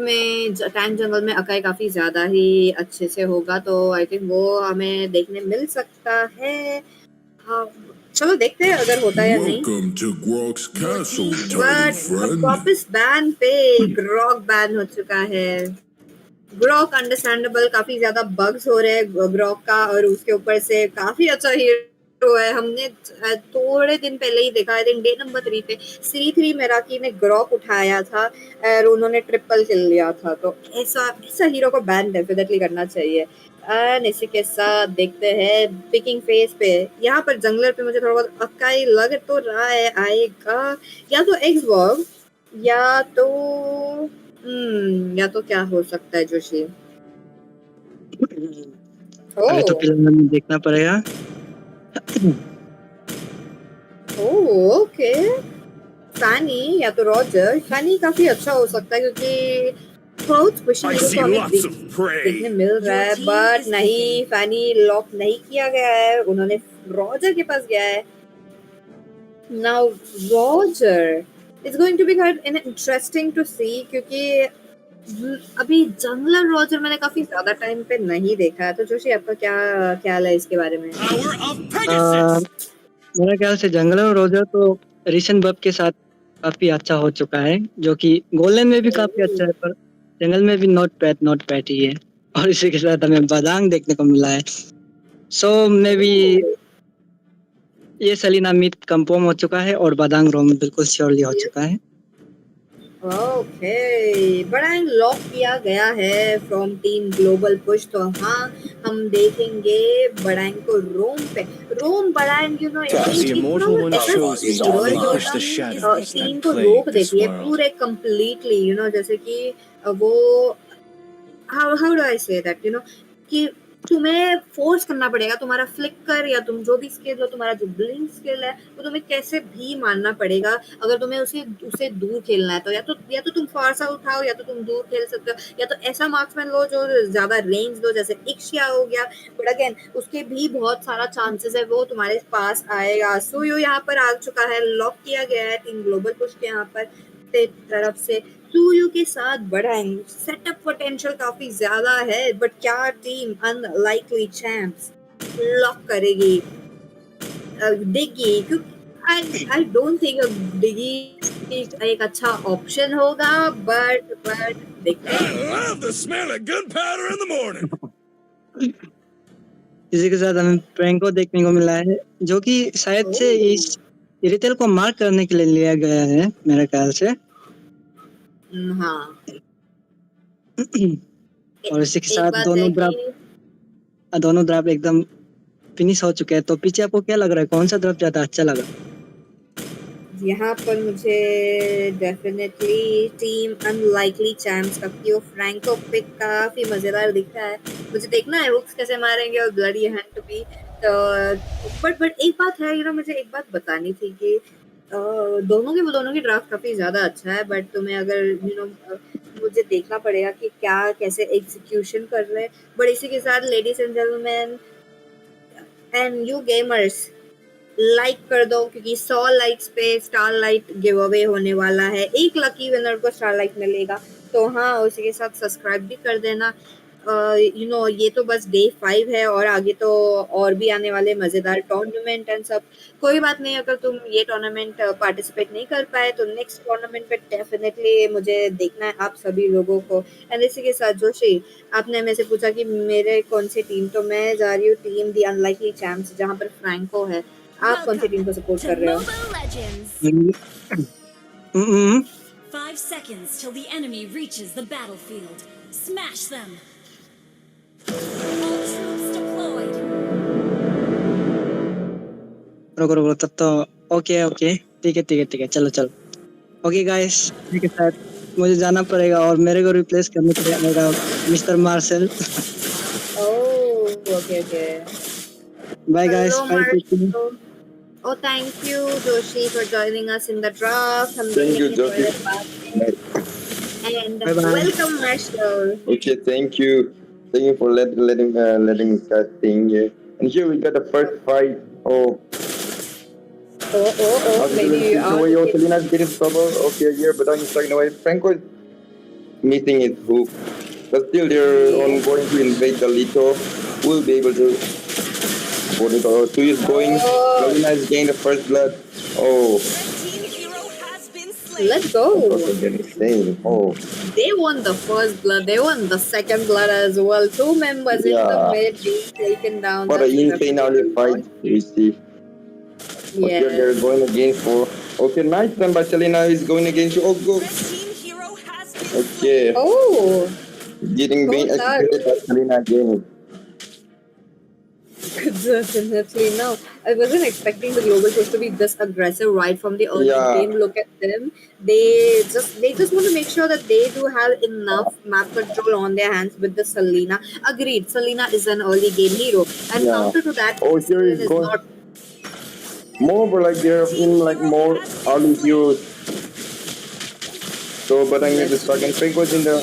जंगल में अकाई काफी ज्यादा ही अच्छे से होगा, तो आई थिंक वो हमें देखने मिल सकता है। हाँ, चलो देखते हैं अगर होता है या नहीं। Welcome to Grog's Castle, tiny but friend. वापस बैन पे ग्रॉक बैन हो चुका है। ग्रॉक अंडरस्टैंडेबल, काफी ज्यादा बग्स हो रहे हैं ग्रॉक का, और उसके ऊपर से काफी अच्छा हीरो है। हमने थोड़े दिन पहले ही देखा, आई थिंक डे नंबर 3 पे C3 मेराकी ने ग्रॉक उठाया था और उन्होंने ट्रिपल किल लिया था। तो ऐसा हीरो को बैन डेफिनेटली करना चाहिए। एंड इसी के साथ देखते हैं पिकिंग फेज पे, यहाँ पर जंगलर पे मुझे थोड़ा बहुत अकाई लग तो रहा है आएगा, या तो एक्सबॉग या तो क्या हो सकता है जोशी? अभी तो फिलहाल हमें देखना पड़ेगा। ओके, फैनी या तो रॉजर। फैनी काफी अच्छा हो सकता है क्योंकि बहुत खुशी I see तो हमें lots of देखने prey. मिल रहा है, बट नहीं, फैनी लॉक नहीं किया गया है, उन्होंने रॉजर के पास गया है। Now Roger it's going to be quite interesting to see, क्योंकि अभी जंगलर रॉजर मैंने काफी ज्यादा टाइम पे नहीं देखा है। तो जोशी आपका क्या ख्याल है इसके बारे में? Power of Pegasus. मेरे ख्याल से जंगल और रोजर तो रिसेंट बब के साथ काफी अच्छा हो चुका है, जो कि गोल्डन में भी काफी अच्छा है, पर जंगल में भी नॉट बैड ही है। और इसी के साथ हमें बादांग देखने को मिला है। सो मे बी ये सलीना मीट कंफर्म हो चुका है और बादांग रोम बिल्कुल श्योरली हो चुका है। ओके, बड़ांग लॉक किया गया है फ्रॉम टीम ग्लोबल पुश। तो हाँ, हम देखेंगे बड़ांग को रोम बड़ांग The immortal one chose me to relinquish the shadows team and को plague रोक this देती है world. पूरे कंप्लीटली, जैसे कि वो how do I say that कि तुम्हें फोर्स करना पड़ेगा, तुम्हारा फ्लिकर या तुम जो भी स्किल हो, तुम्हारा जो ब्लिंक स्किल है, वो तुम्हें कैसे भी मारना पड़ेगा अगर तुम्हें उसे दूर खेलना है। तो या तो तुम फारसा उठाओ, या तो तुम दूर खेल सकते हो, या तो ऐसा मार्क्समैन लो जो ज्यादा रेंज लो, जैसे इक्शिया हो गया। बट अगेन उसके भी बहुत सारा चांसेस है वो तुम्हारे पास आएगा। सो यो यहाँ पर आ चुका है, लॉक किया गया है टीम ग्लोबल पुश के यहाँ पर तरफ से। सूयू के साथ बढ़ाएंगे, सेटअप पोटेंशियल काफी ज्यादा है, बट क्या टीम अनलाइकली चैंप्स लॉक करेगी डिगी? क्योंकि आई डोंट थिंक डिगी एक अच्छा ऑप्शन होगा, बट देखते हैं। I love the smell of gunpowder in the morning. इसी के साथ हमें फ्रैंको देखने को मिला है, जो कि शायद से इस इरिटेल को मार्क करने के लिए लिया गया है मेरे ख्याल से। हाँ, और इसी के साथ दोनों ड्राफ्ट एकदम फिनिश हो चुके हैं। तो पीछे आपको क्या लग रहा है, कौन सा ड्राफ्ट ज्यादा अच्छा लगा? यहाँ पर मुझे डेफिनेटली टीम अनलाइकली चैम्प्स का क्यू फ्रैंको पिक काफी मजेदार दिख रहा है। मुझे देखना है हुक्स कैसे मारेंगे और ब्लडी हैंड टू बी तो बट एक बात है मुझे एक बात बतानी थी कि दोनों की ड्राफ्ट काफी ज्यादा अच्छा है बट तुम्हें अगर मुझे देखना पड़ेगा कि क्या कैसे एग्जीक्यूशन कर रहे हैं। बट इसी के साथ ladies and gentleman and you gamers like कर दो क्योंकि 100 लाइक्स पे स्टार लाइट गिव अवे होने वाला है। एक लकी विनर को स्टार लाइट मिलेगा तो हाँ उसी के साथ सब्सक्राइब भी कर देना। ये तो बस डे 5 है और आगे तो और भी आने वाले मजेदार टूर्नामेंट एंड सब। कोई बात नहीं अगर तुम ये टूर्नामेंट पार्टिसिपेट नहीं कर पाए तो नेक्स्ट टूर्नामेंट पे डेफिनेटली मुझे देखना है आप सभी लोगों को। एंड इसी के साथ जोशी आपने मेरे से पूछा कि मेरे कौन सी टीम तो मैं जा रही हूँ टीम दी अनलाइकली चैम्प्स जहाँ पर फ्रैंको है। आप कौन सी टीम को सपोर्ट to कर रहे हो? Mobile Legends. Hmm 5 seconds till the enemy reaches the battlefield. Smash them. All troops deployed. रुको रुको तब तो ओके ओके ठीक है चलो चलो ओके गाइस ठीक है साथ मुझे जाना पड़ेगा और मेरे को रिप्लेस करने के लिए आएगा Mister Marshall. Oh, okay. Bye guys Hello, Marshall. Oh, thank you, Joshi, for joining us in the draft. हम Thank you, देखेंगे Joshi. थोड़े बाद में। And Bye-bye. welcome, Marshall. Okay, thank you. Thank you for letting us sing here. And here we got the first fight. Oh, Maybe you are. away. Oh, Selena's getting trouble. Okay, yeah, but I'm taking away. Franco is missing his hook. But still, they're on going to invade the Lito. We'll be able to. What is two is going. Selena is getting the first blood. Oh, Let's go. also getting insane. Oh, They won the first blood. They won the second blood as well. 2 members in the Yeah. mid being taken down. what an That's insane early fight we see. Okay, Yeah. they're going against for. Okay, nice one by Selena is going against you. Oh, go. Okay, Oh, getting being Good luck. executed by Selena again. definitely no. I wasn't expecting the global push to be this aggressive right from the early Yeah. game. Look at them. They just want to make sure that they do have enough map control on their hands with the Selena. Agreed. Selena is an early game hero, and Yeah. counter to that, Oh, here Selena is is going. not. More, but like they're in like more early heroes. So, but I need to stuck and Frank was in the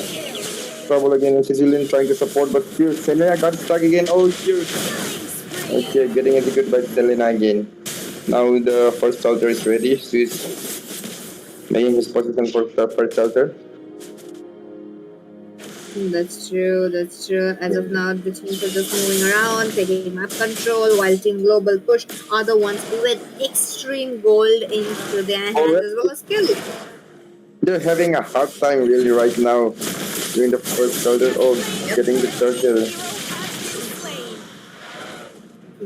trouble again. And Sicilian trying to support, but still Selena got stuck again. Oh, shoot. Okay, getting executed by Selena again. Now the first shelter is ready. She's making his position for the first shelter. That's true. As of now, the teams are just moving around, taking map control, while Team Global Push are the ones with extreme gold into their hands as well as skill. They're having a hard time really right now doing the first shelter. Oh, getting the shelter.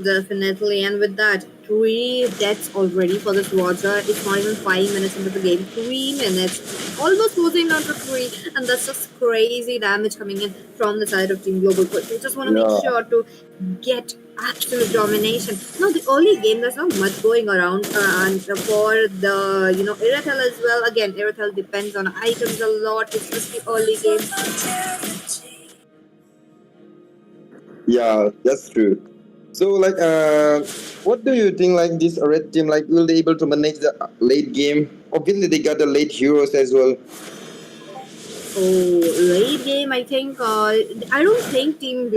Definitely, and with that, 3 deaths already for this Roger. It's not even 5 minutes into the game. 3 minutes, almost closing down to 3, and that's just crazy damage coming in from the side of Team Global. But they just want to make Yeah. sure to get absolute domination. Now, the early game, there's not much going around, and for the Irithel as well. Again, Irithel depends on items a lot. It's just the early game. Yeah, that's true. So, like, what do you think? Like this red team, like, will they able to manage the late game? Obviously, they got the late heroes as well. Oh, late game, I think. I don't think Team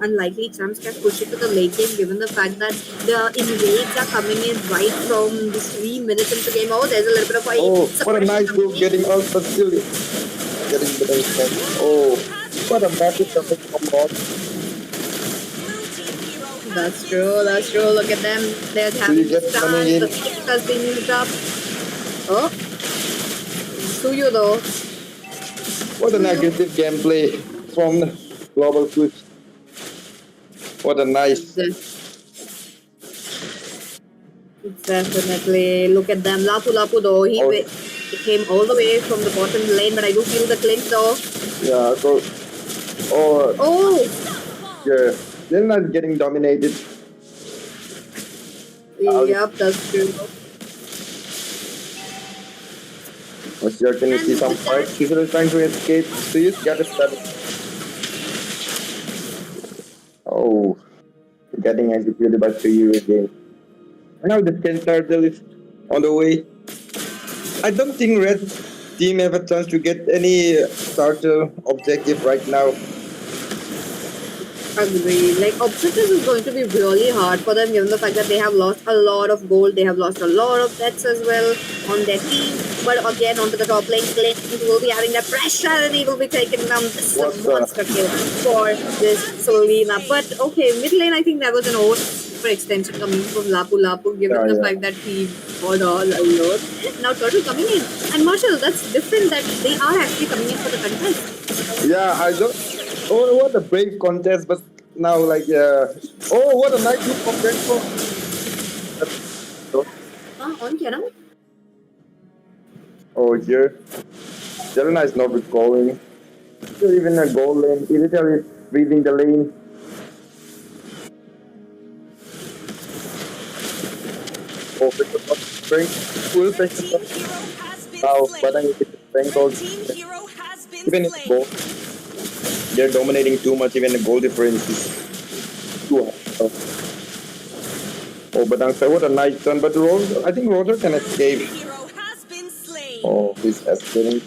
Unlikely Champs can push it to the late game, given the fact that the invades are coming in right from the 3 minutes into the game. Oh, there's a little bit of a Oh, what a nice suppression move getting out, but still getting the defense. Oh, what a massive comeback from God. That's true. Look at them. They're you having get stars. coming in? The six has been used up. Oh, Suyo though. What an aggressive gameplay from the Global Push. What a nice. Definitely. Look at them. Lapu though. He Oh. came all the way from the bottom lane, but I do feel the clinch though. Yeah, so. Oh, Oh, yeah. They're not getting dominated. yep, that's true. Here can you And see some with fight? that, Caesar is trying to escape. Suyus got a start. Oh, getting executed by Suyu again. Now the 10 turtle is on the way. I don't think red team have a chance to get any starter objective right now. agree. Like objectives is going to be really hard for them, given the fact that they have lost a lot of gold, they have lost a lot of pets as well on their team. But again, onto the top lane, will be having that pressure, and he will be taking down this What the? monster kill for this Solina. But okay, mid lane, I think that was an overextension coming from Lapu Lapu, given Yeah, the yeah. fact that he got all alone. Now Turtle coming in, and Marshall, that's different that they are actually coming in for the contest. Yeah, I don't. Oh, what a brave contest, but now like oh, what a nice look from Franco. On Kiana. Oh, here. Jelena is not recalling. Even a goal lane. Irrital is breathing the lane. Oh, Frank will take the Team hero has been now, slain. but I think Frank Red goes. team hero has been Even if slain. goal, they're dominating too much. Even the goal difference is too high. Oh, but what a nice turn. But I think Roger can escape. Hero has been slain. Oh, he's escaping.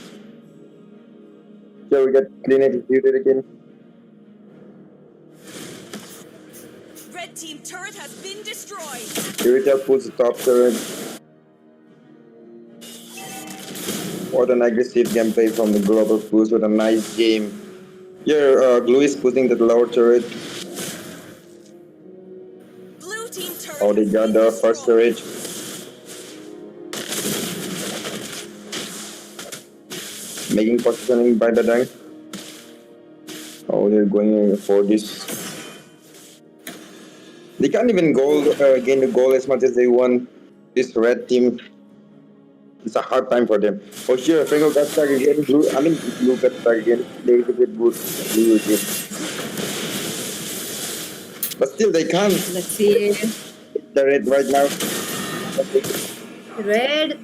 Here we get clean executed again. Red team turret has been destroyed. Irrital pulls the top turret. What an aggressive gameplay from the global push. What a nice game. Here, Glue is pushing the lower turret. Blue team turret Oh, they has got been the first destroyed. turret. Making positioning by the tank. Oh, they're going for this. They can't even gain the goal as much as they want. This red team, it's a hard time for them. Oh, sure, Franco got stuck again. Blue got stuck again. They get good blue again. But still, they can't. Let's see. The red right now. Red,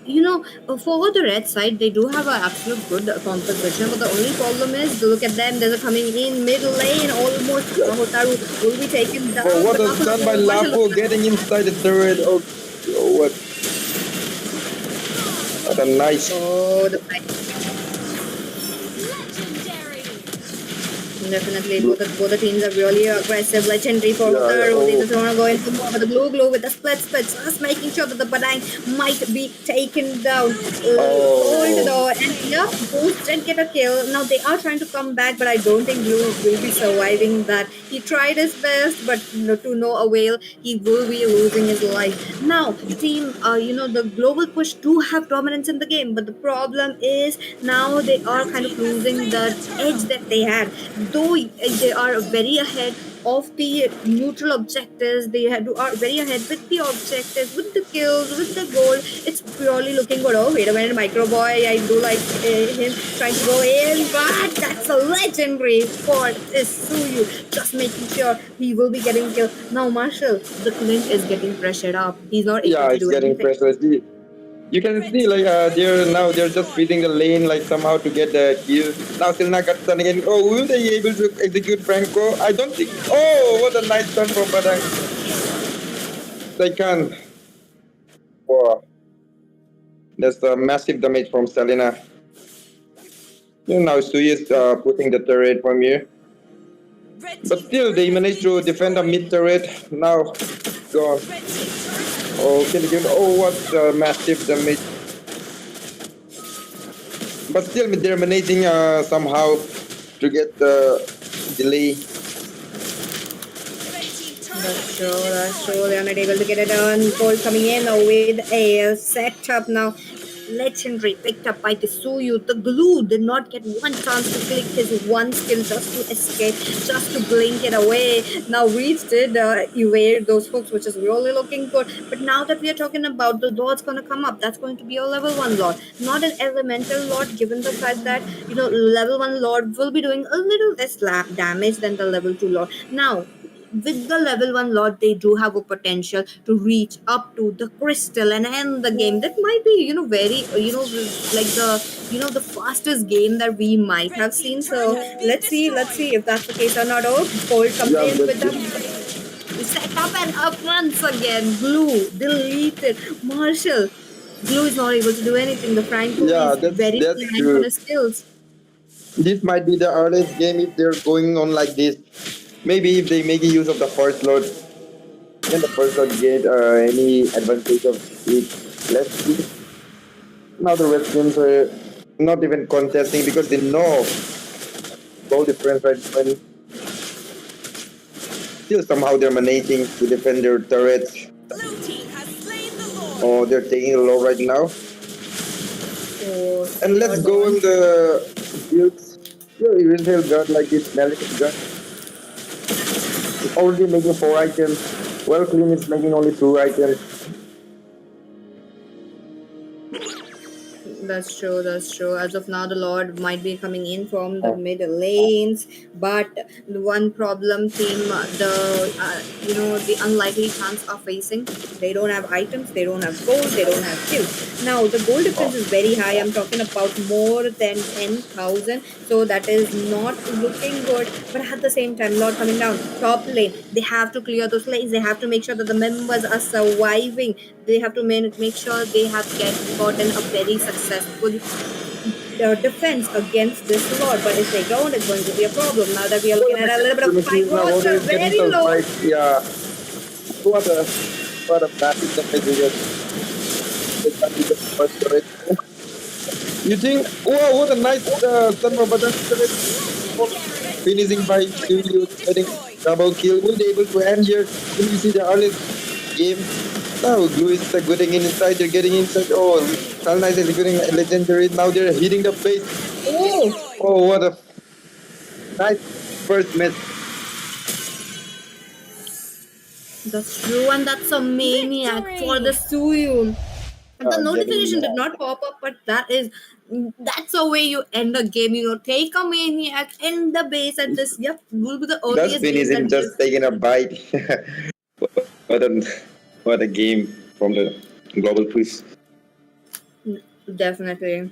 for the red side, they do have an absolute good composition, but the only problem is, look at them, they're coming in mid lane, almost Hotaru will be taken down. Oh, what but was done by Marshall- Lapo getting inside the turret. Oh, what? What a nice. Oh, the fight. Legendary. Definitely, both the teams are really aggressive. Legendary for Yeah, Hotaru. oh. They just want to go in for more, but the blue with the split, just making sure that the Badang might be taken down. Hold the door, and yeah, Boost did get a kill. Now they are trying to come back, but I don't think Blue will be surviving that. He tried his best, but to no avail. He will be losing his life. Now, team, the global push do have dominance in the game, but the problem is now they are kind of losing the edge that they had. Though they are very ahead of the neutral objectives, are very ahead with the objectives, with the kills, with the goal. It's purely looking good. Oh, wait a minute, Micro Boy, I do like him trying to go in, but that's a legendary for this Suyu, just making sure he will be getting killed. Now, Marshall, the Clint is getting pressured up. He's not able Yeah, to it's do getting anything. pressure. You can see like they're just feeding the lane like somehow to get the kill. Now Silna got done again. Oh, will they be able to execute Franco? I don't think. Oh, what a nice turn from Badang. They can. Wow, that's a massive damage from Selena. Now Sui is putting the turret from here, Red but team still turret they has managed been to defend the destroyed. mid turret. Now, gone. Red team turret has Oh, can you give? Oh, what massive damage! But still, they're managing somehow to get the delay. Red team turret That's has been true. destroyed. They're not able to get it done. Cole coming in with a setup now. Legendary picked up by Kisuyu. The glue did not get one chance to click his one skill just to escape, just to blink it away. Now Reach did evade those hooks, which is really looking good. But now that we are talking about the lord's gonna come up, that's going to be a level 1 lord, not an elemental lord, given the fact that level 1 lord will be doing a little less damage than the level 2 lord. Now with the level 1 Lord, they do have a potential to reach up to the crystal and end the game. That might be, very, like the fastest game that we might Red have team seen. turret So has been let's destroyed. see if that's the case or not. Oh, Cold comes Yeah, in but with the set up and up once again. Blue deleted. Marshall. Blue is not able to do anything. The Franco yeah, is that's very that's reliant on true. his skills. This might be the earliest game if they're going on like this. Maybe if they make use of the first load, then the first load get any advantage of it. Let's see. Now the red teams are not even contesting because they know goal difference right when still somehow they're managing to defend their turrets. Blue team has slain the Lord. Oh, they're taking a low right now. Oh, And let's third go one. on the builds. Your Israel gun like this Mlbb gun is already making 4 items. Well, Clean is making only 2 items. That's true, that's true. As of now, the Lord might be coming in from the middle lanes, but the one problem team, the unlikely chance are facing. They don't have items, they don't have gold, they don't have kills. Now, the gold difference is very high. I'm talking about more than 10,000, so that is not looking good. But at the same time, Lord coming down, top lane, they have to clear those lanes. They have to make sure that the members are surviving. They have to make sure they have gotten a very successful defense against this Lord. But if they don't, it's going to be a problem. Now that we are looking at a little bit of fight, Now Watcher already getting very some low. fight. Yeah. What a massive damage we get. You think? Wow, what a nice Sunmer button finishing by Studio getting double kill. Will they able to end here? Will you see the earliest game? Now Glue is getting inside, they're getting inside. Oh, Salna is executing a legendary. Now they're hitting the base. Oh, Oh, what a nice first miss. that's true, and that's a maniac for the Victory! Suyun. The Getting notification did not pop up, but that's a way you end a game. Take a maniac in the base at this. Yep, will be the earliest Dustbin game that isn't we have. just taking a bite. what a what a game from the global quiz. Definitely.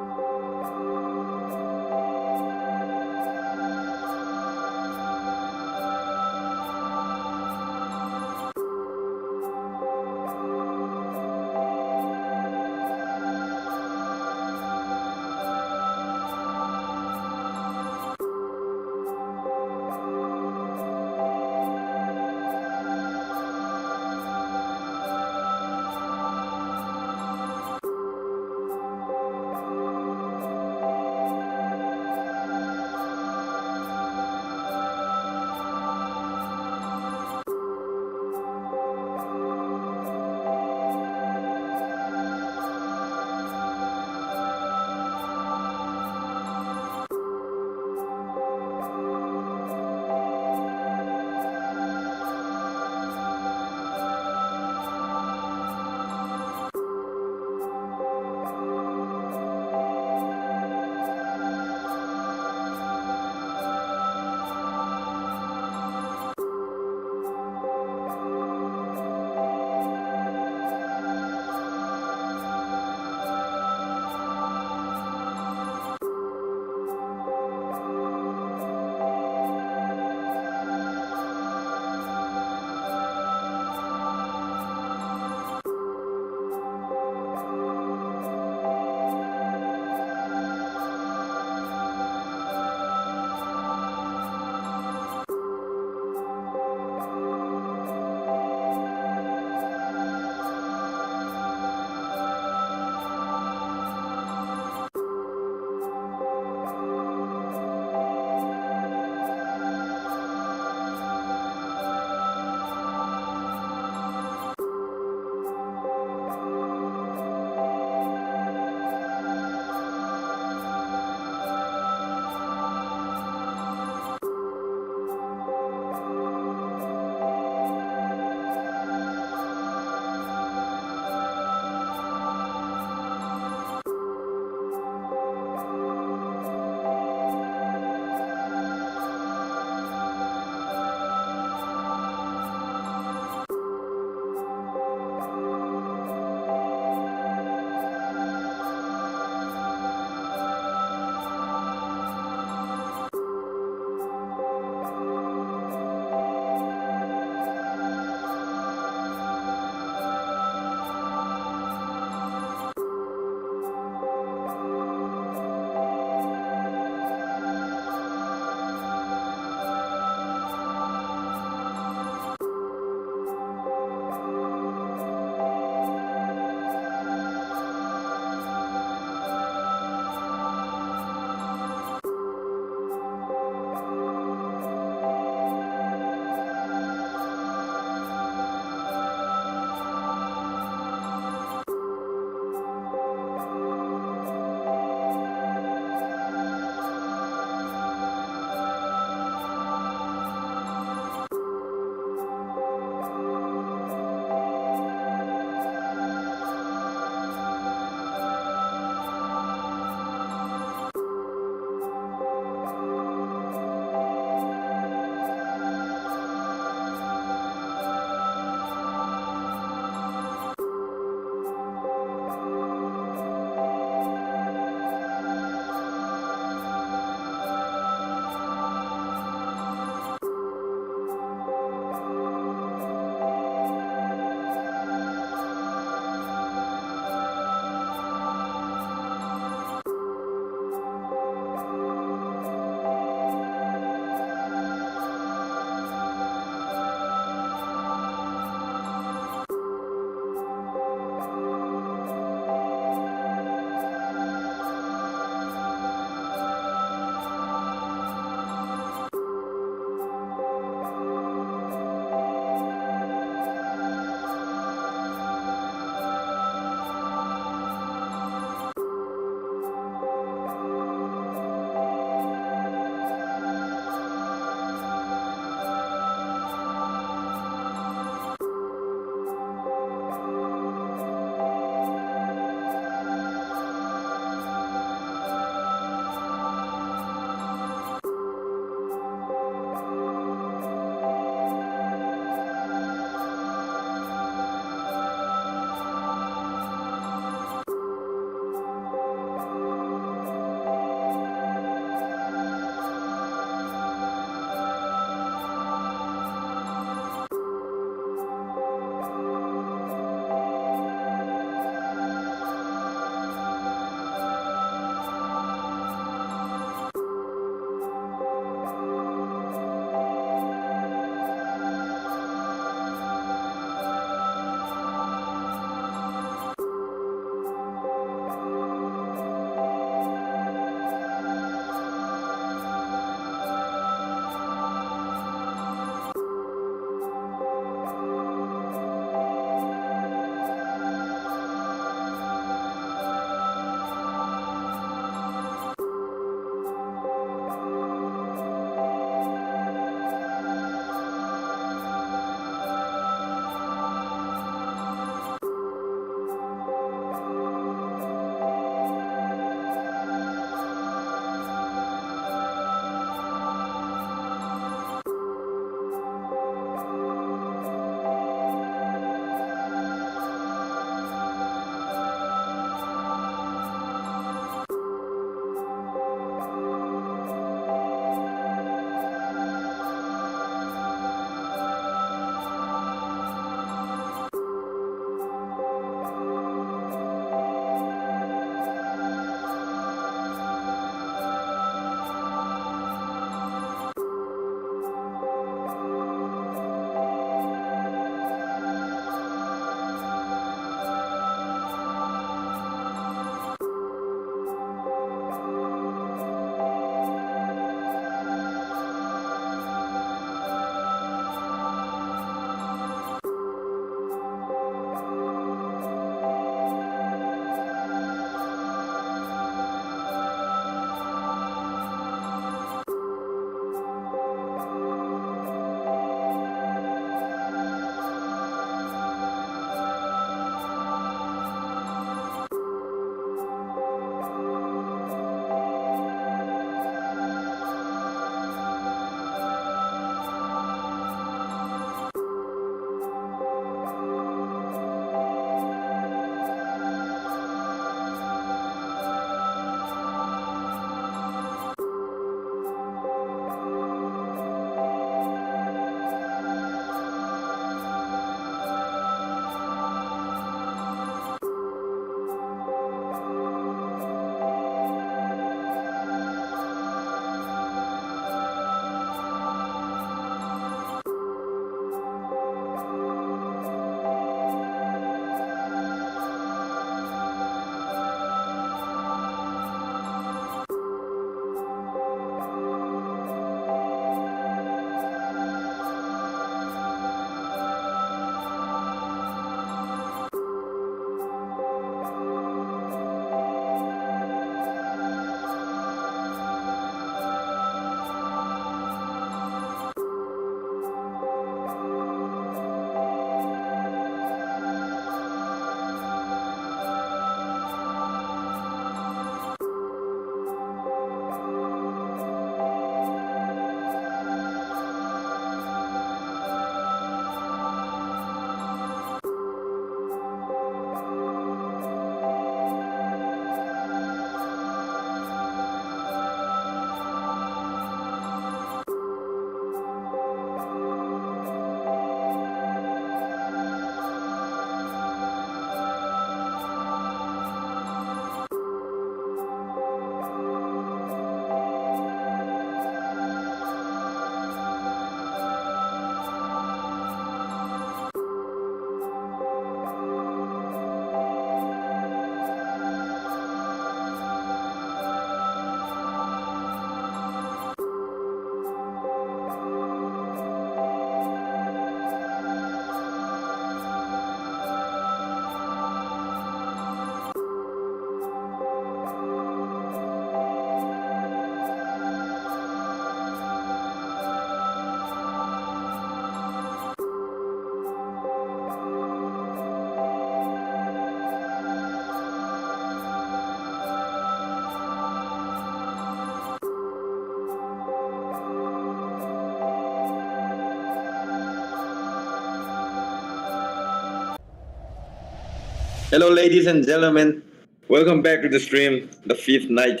Hello, ladies and gentlemen. Welcome back to the stream, the 5th night.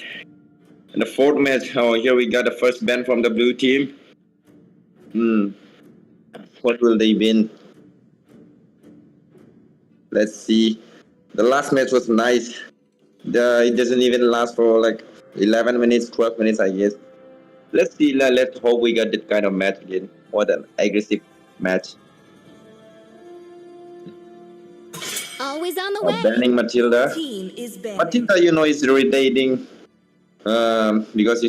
And the 4th match. Oh, here we got the first ban from the blue team. What will they win? Let's see. The last match was nice. It doesn't even last for like 11 minutes, 12 minutes, I guess. Let's see. Let's hope we got that kind of match again. What an aggressive match. Always on the way. Banning Matilda. Team is banning. Matilda, you know, is irritating because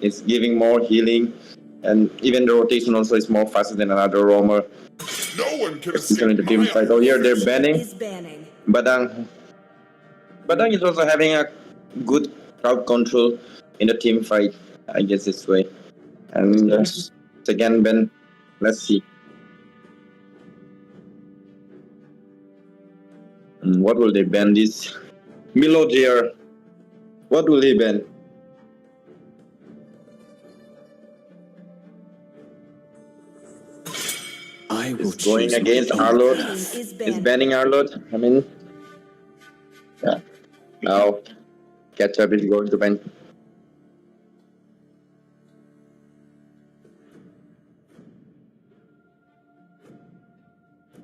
it's giving more healing, and even the rotation also is more faster than another roamer. No one can Especially in the team fight. Oh, here they're banning Is banning. Badang. Badang is also having a good crowd control in the team fight, I guess this way. And second ban, let's see. What will they ban this? Mlbb. What will he ban? I will It's going choose my against path. Arlott. Is It's banning Arlott. I mean, yeah. Now, Ketchup is going to ban.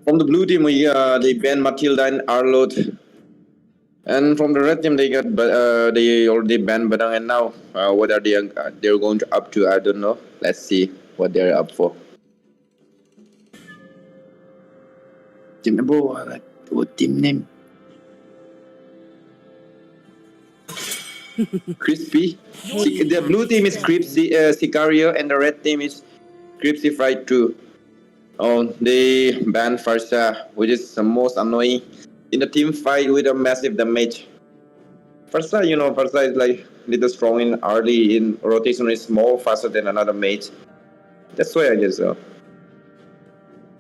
From the blue team, they ban Matilda and Arlott. And from the red team, they already banned Badang, and now what are they're going to up to? I don't know. Let's see what they're up for. Team number one, what team name? Crispy. The blue team is Crispy Sicario, and the red team is Crispy Fried 2. Oh, they banned Farsa, which is the most annoying in the team fight with a massive damage. Farsa, you know, Farsa is like little strong in early in rotation, is more faster than another mage. That's why I guess so.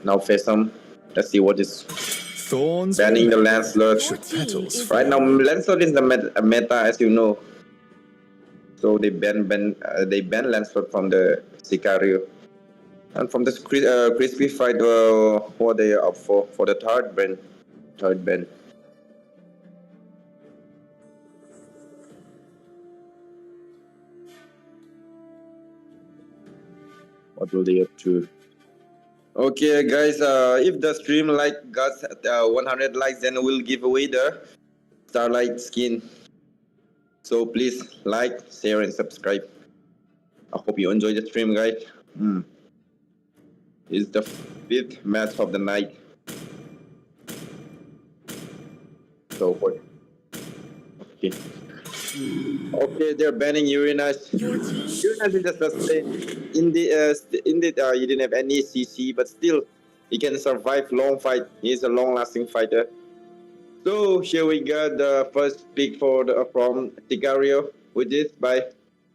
Now Fesum, let's see what is Thorns banning the Lancelot. should petals Right now, Lancelot is the meta, as you know. So they ban Lancelot from the Sicario. And from this crispy fight, what they are up for the third ban. What will they up to? Okay, guys. If the stream got 100 likes, then we'll give away the Starlight skin. So please like, share, and subscribe. I hope you enjoy the stream, guys. It's the 5th match of the night. So what? Okay, they're banning Uranus. Uranus is just a he didn't have any CC, but still he can survive long fight. He's a long-lasting fighter. So here we got the first pick from Sicario, which is by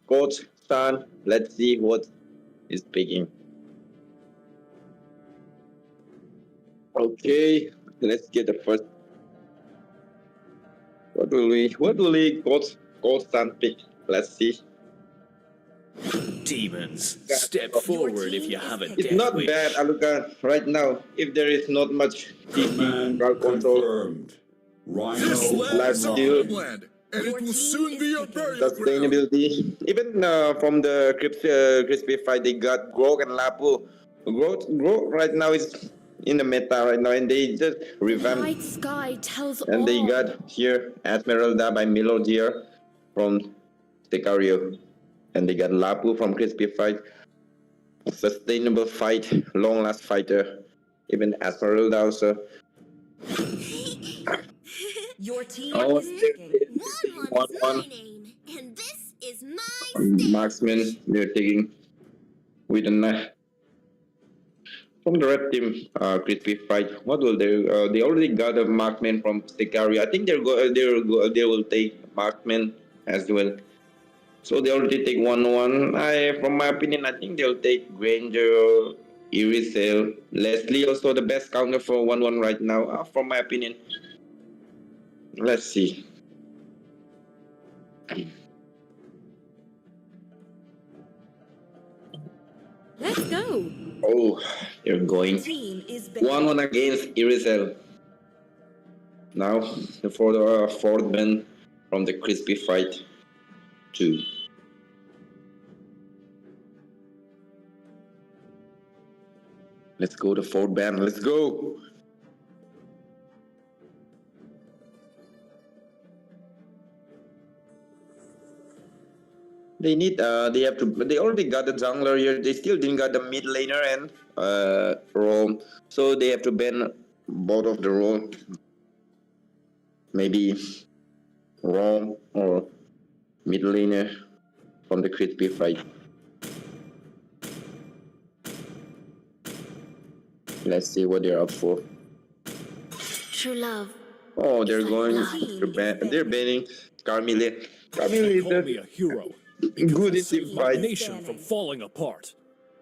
Coach Stan. Let's see what he's picking. Okay, let's get the first. What will we Coach Stan pick? Let's see. demons. Step forward if you have a It's death not wish. bad, Aluka, right now. If there is not much CC crowd control, confirmed. Rhino Life is on steal. homeland, and it will soon be your burial ground. sustainability. Even from the crispy fight, they got Grog and Lapu. Grog right now is in the meta right now, and they just revamped. Night sky tells And they all. got here Esmeralda by Mlbb from Sicario. And they got Lapu from Crispy Fight. Sustainable fight, long last fighter. Even Esmeralda also. Your team Oh, is taking. one. And this is my Marksman, they're taking with a knife. From the red team, Crispy Fight. What will they? They already got a marksman from Sicario. I think they will take marksman as well. So they already take 1-1. From my opinion, I think they'll take Granger, Irisel, Leslie. Also the best counter for 1-1 right now. From my opinion. Let's see. Let's go. Oh, they're going Team is banning. 1-1 against Irisel. Now for the fourth ban from the crispy fight 2. Let's go the fourth ban. Let's go. They need they already got the jungler here. They still didn't got the mid laner and roam. So they have to ban both of the role. Maybe roam or mid laner from the crispy fight. Let's see what they're up for. True love. Oh, they're going to ban. They're banning Carmille. Carmille Call me is a hero. good in Save team my fight. nation from falling apart.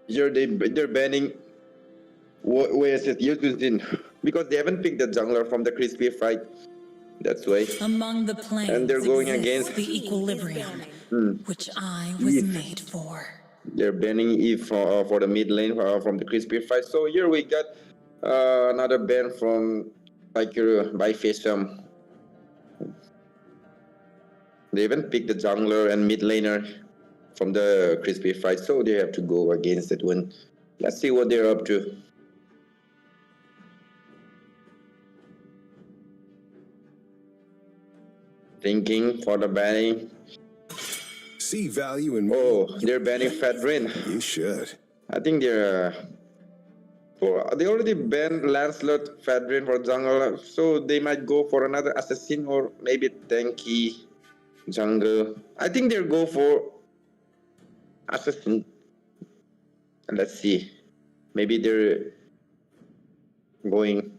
Here they're banning. Where is it? Yuzin, because they haven't picked the jungler from the crispy fight. That's why. Among the planes And they're going exists against the equilibrium, which I was made for. They're banning Eve for the mid lane from the crispy fight. So here we got another ban from by Fisham. They haven't picked the jungler and mid laner from the crispy fight, so they have to go against that one. Let's see what they're up to. Thinking for the banning. See value in Oh, they're banning Fedrin. You should. I think they're they already banned Lancelot, Fedrin for jungle, so they might go for another assassin or maybe tanky jungle. I think they'll go for assassin. Let's see. Maybe they're going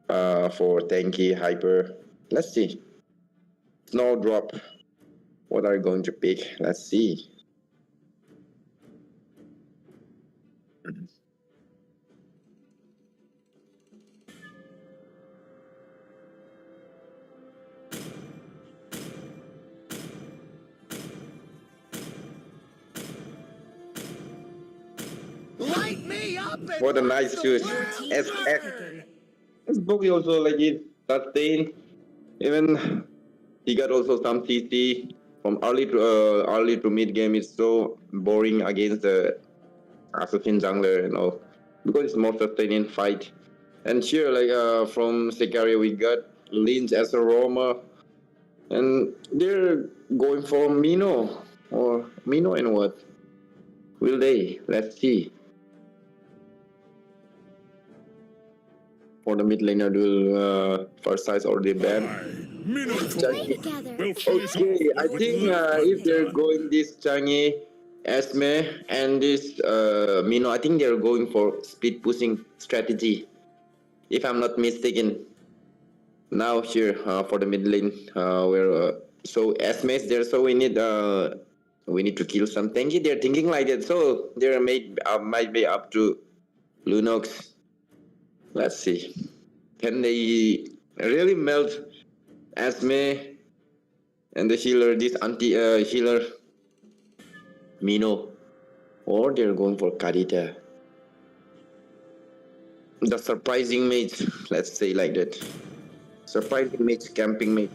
for tanky hyper. Let's see. Snowdrop. What are you going to pick? Let's see. What a nice shoot. This book also like it sustain. Even he got also some CC from early to mid game. It's so boring against the assassin jungler, you know, because it's more sustaining fight. And here like from Sicario we got Lynch as a roamer, and they're going for Mino and what will they? Let's see. For the mid laner duel, first size already banned. Okay, I think if they're going this Changi, Esme, and this Mino, I think they're going for speed pushing strategy, if I'm not mistaken. Now here for the mid lane, where so Esme is there, so we need to kill some tanky. They're thinking like that, so they might be up to Lunox. Let's see. Can they really melt Esme and the healer, this anti-healer Mino? Or they're going for Kadita. The surprising mage, let's say like that. Surprising mage, camping mage.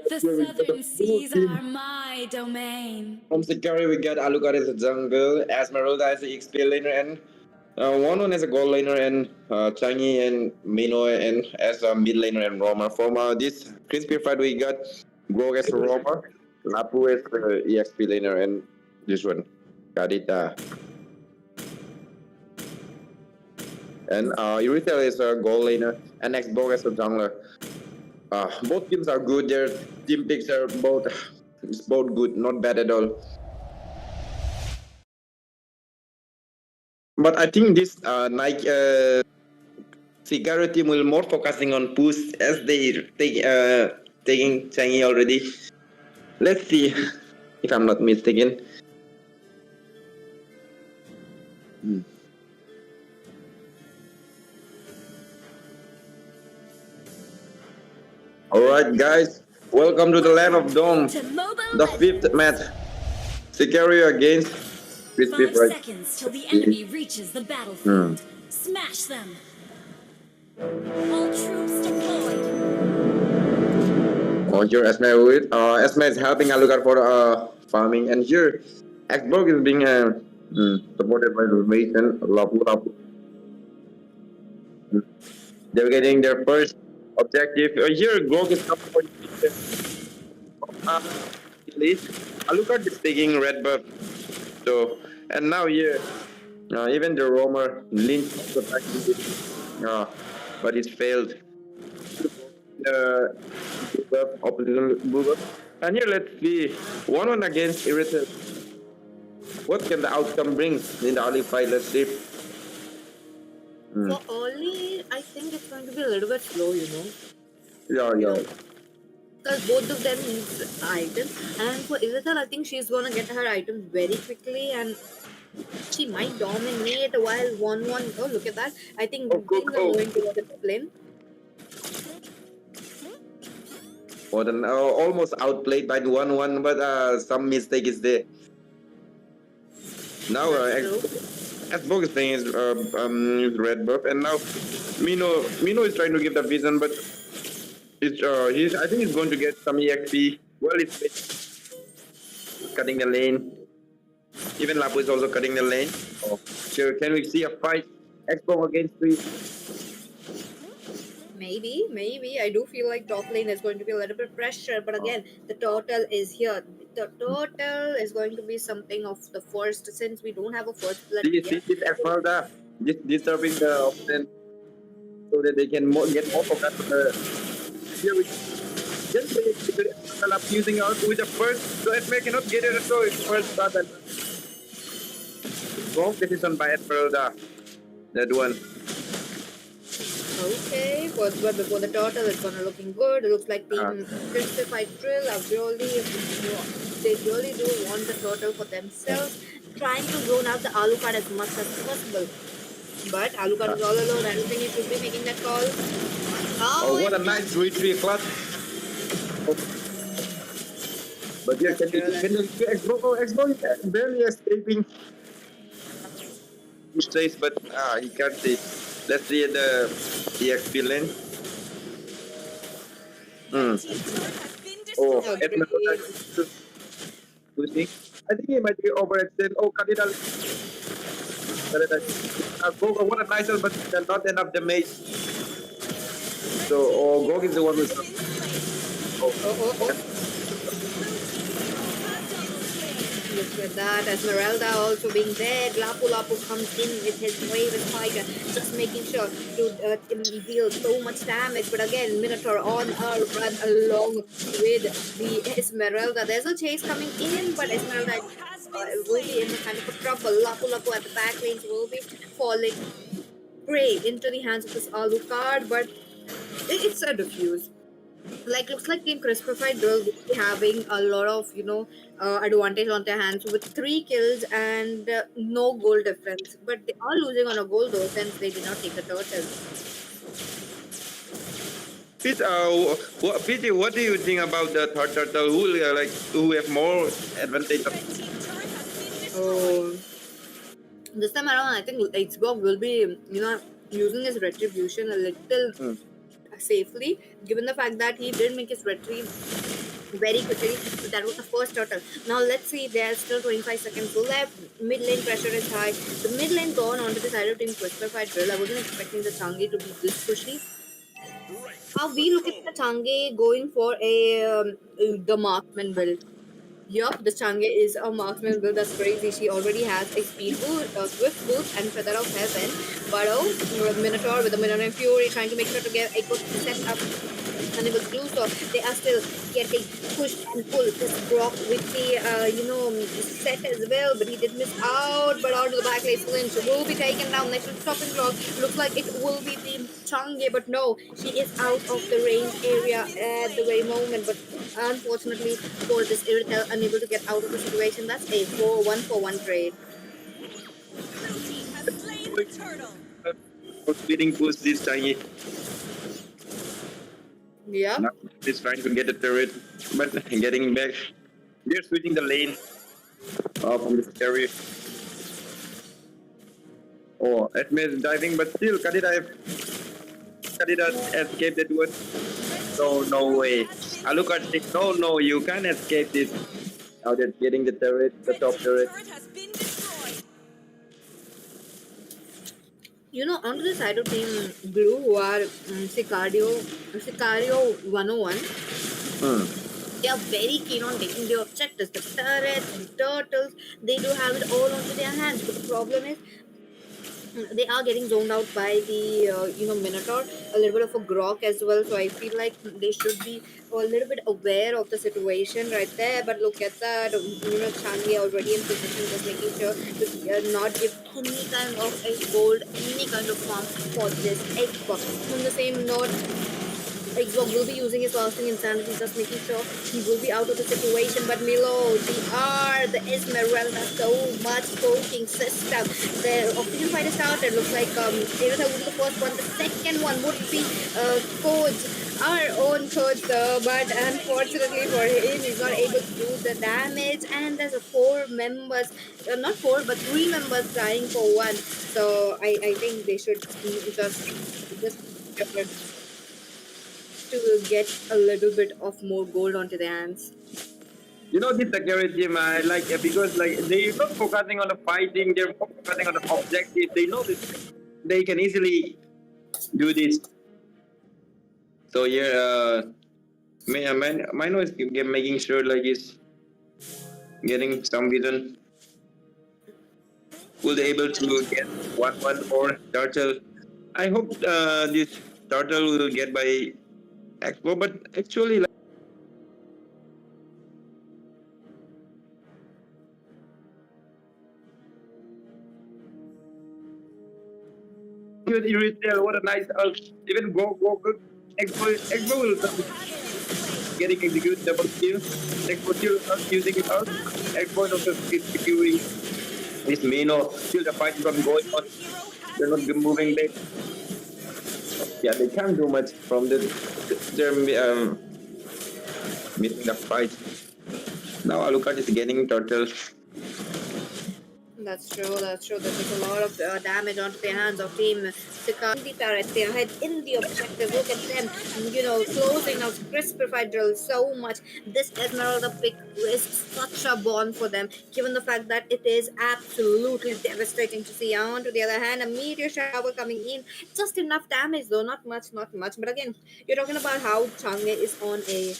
The southern seas are my domain. From Sicario, we got Alucard as a jungle, Esmeralda as a XP laner, and one as a gold laner, and Changi and Mino and as a mid laner and roamer. From this crispy fight, we got Grog as a roamer, Lapu as EXP laner, and this one, Kadita. And Uritel is a gold laner, and Xbox as a jungler. Both teams are good. Their team picks are both good, not bad at all. But I think this Nike Sicario team will more focusing on push as they taking Changi already. Let's see if I'm not mistaken. Alright guys, welcome to the land of Dome, the fifth match. Sicario against Crispy 5 Fried. seconds till the enemy reaches the battlefield. Smash them. All troops deployed. Oh, here Esme with Esme is helping Alucard for farming, and here Xbox is being supported by the Mason Lapu Lapu. They're getting their first objective. Here Grog is coming for at least Alucard is taking red buff. So and now here even the roamer Lynch also attacking it, but it's failed. Opposition buff. And here let's see 1-1 against Irritant. What can the outcome bring in the early fight? Let's see. For Oli, I think it's going to be a little bit slow, you know. Yeah. Because both of them need items. And for Irital, I think she's going to get her items very quickly and she might dominate while 1-1. Oh, look at that. I think things are going towards the lane. More than almost outplayed by the 1-1, but some mistake is there. Now Xbox is playing his red buff, and now Mino is trying to give the vision, but I think he's going to get some EXP. Well, it's cutting the lane. Even Lapu is also cutting the lane. So can we see a fight? Xbox against 3. Maybe. I do feel like top lane is going to be a little bit pressure, but again, the turtle is here. The turtle is going to be something of the first, since we don't have a first blood See this Esmeralda disturbing the opponent so that they can get more focus. Here we just up using out with the first, so Esmer cannot get it, so it's first shot and wrong decision by Esmeralda. That one. Okay, first blood before the turtle is gonna looking good. It looks like Team Crucified Drill are really, they really do want the turtle for themselves, trying to zone out the Alucard as much as possible. But Alucard is all alone. I don't think he should be making that call. Oh, what a nice retreat clutch. But yeah, can you Xbox is barely escaping. He stays, but he can't see. Let's see the EXP lane. Oh, Esmeralda pushing. I think he might be overextended. Oh, Cardinal. What a nice one, but not enough damage. So, Gog is the one who's. Look at that, Esmeralda also being there. Lapu comes in with his wave and fighter, just making sure to deal so much damage. But again, Minotaur on a run along with the Esmeralda. There's a chase coming in, but Esmeralda will be in kind of trouble. Lapu at the back lanes will be falling prey into the hands of this Alucard, but it's a diffuse. Looks like Team Crispified Drill will be having a lot of advantage on their hands with 3 kills and no goal difference, but they are losing on a goal though, since they did not take the turtle. Pete, what do you think about the third turtle? Who have more advantage? Oh, this time around I think Xbox will be using his retribution a little safely, given the fact that he did make his retreat very quickly. So that was the first turtle. Now let's see, there's still 25 seconds left. Mid lane pressure is high. The mid lane gone onto the side of Team Crispified Drill. I wasn't expecting the Changi to be this pushy. How we look at the Changi going for the marksman build. Yup, the Changi is a marksman build. That's crazy. She already has a speed boost, a swift boost, and feather of heaven. But Minotaur with the Minotaur Fury trying to make sure to get a good set up. Unable to do so. They are still getting pushed and pulled. This Brock with the set as well, but he did miss out. But out of the back lane, Lynch will be taken down. Next to stopping block. Looks like it will be the Changi, but no, she is out of the range area at the very moment. But unfortunately for this Iritel, unable to get out of the situation. That's a 1-for-1 trade. Speeding push this Changi. Yeah. Now he's trying to get the turret, but getting back. They're switching the lane. From the carry. Oh, Edmund is diving, but still, Kadida escaped that one. No way. Alucard said, no, you can't escape this. Now they're getting the turret, the top turret. Turret has been destroyed. You know, onto the side of Team Blue, who are Sicario 101, they are very keen on taking the objectives, the turrets, the turtles. They do have it all onto their hands. But the problem is, they are getting zoned out by the Minotaur, a little bit of a grok as well. So I feel like they should be a little bit aware of the situation right there. But look at that, Changi already in position, just making sure to not give any kind of a gold, any kind of farm for this Xbox. On the same note, Xbox will be using his lasting insanity, just making sure he will be out of the situation. But Milo, the Esmeralda, so much poking system. The oxygen fight is started. Looks like Erita would be the first one. The second one would be Coach, our own Coach, but unfortunately for him, he's not able to do the damage. And there's four members, not four, but three members dying for one. So I think they should just to get a little bit of more gold onto their hands. You know, this security team, I like it because like they're not focusing on the fighting, they're focusing on the objective. They know that they can easily do this. So yeah, Mino is making sure like he's getting some vision. Will they able to get one or turtle? I hope this turtle will get by Expo, but actually like what a nice even go Expo will getting executed double kill. Expo still not using it out. Expo also securing this Mino. Still the fight is going on. They're not moving back. Yeah, they can't do much from the they're missing the fight. Now Alucard is getting turtle. That's true. There's a lot of damage onto the hands of Team Sika. The turret, they are ahead in the objective. Look at them, closing out Crispify Drill so much. This Esmeralda pick is such a bond for them, given the fact that it is absolutely devastating to see. On to the other hand, a meteor shower coming in. Just enough damage though, not much. But again, you're talking about how Chang'e is on the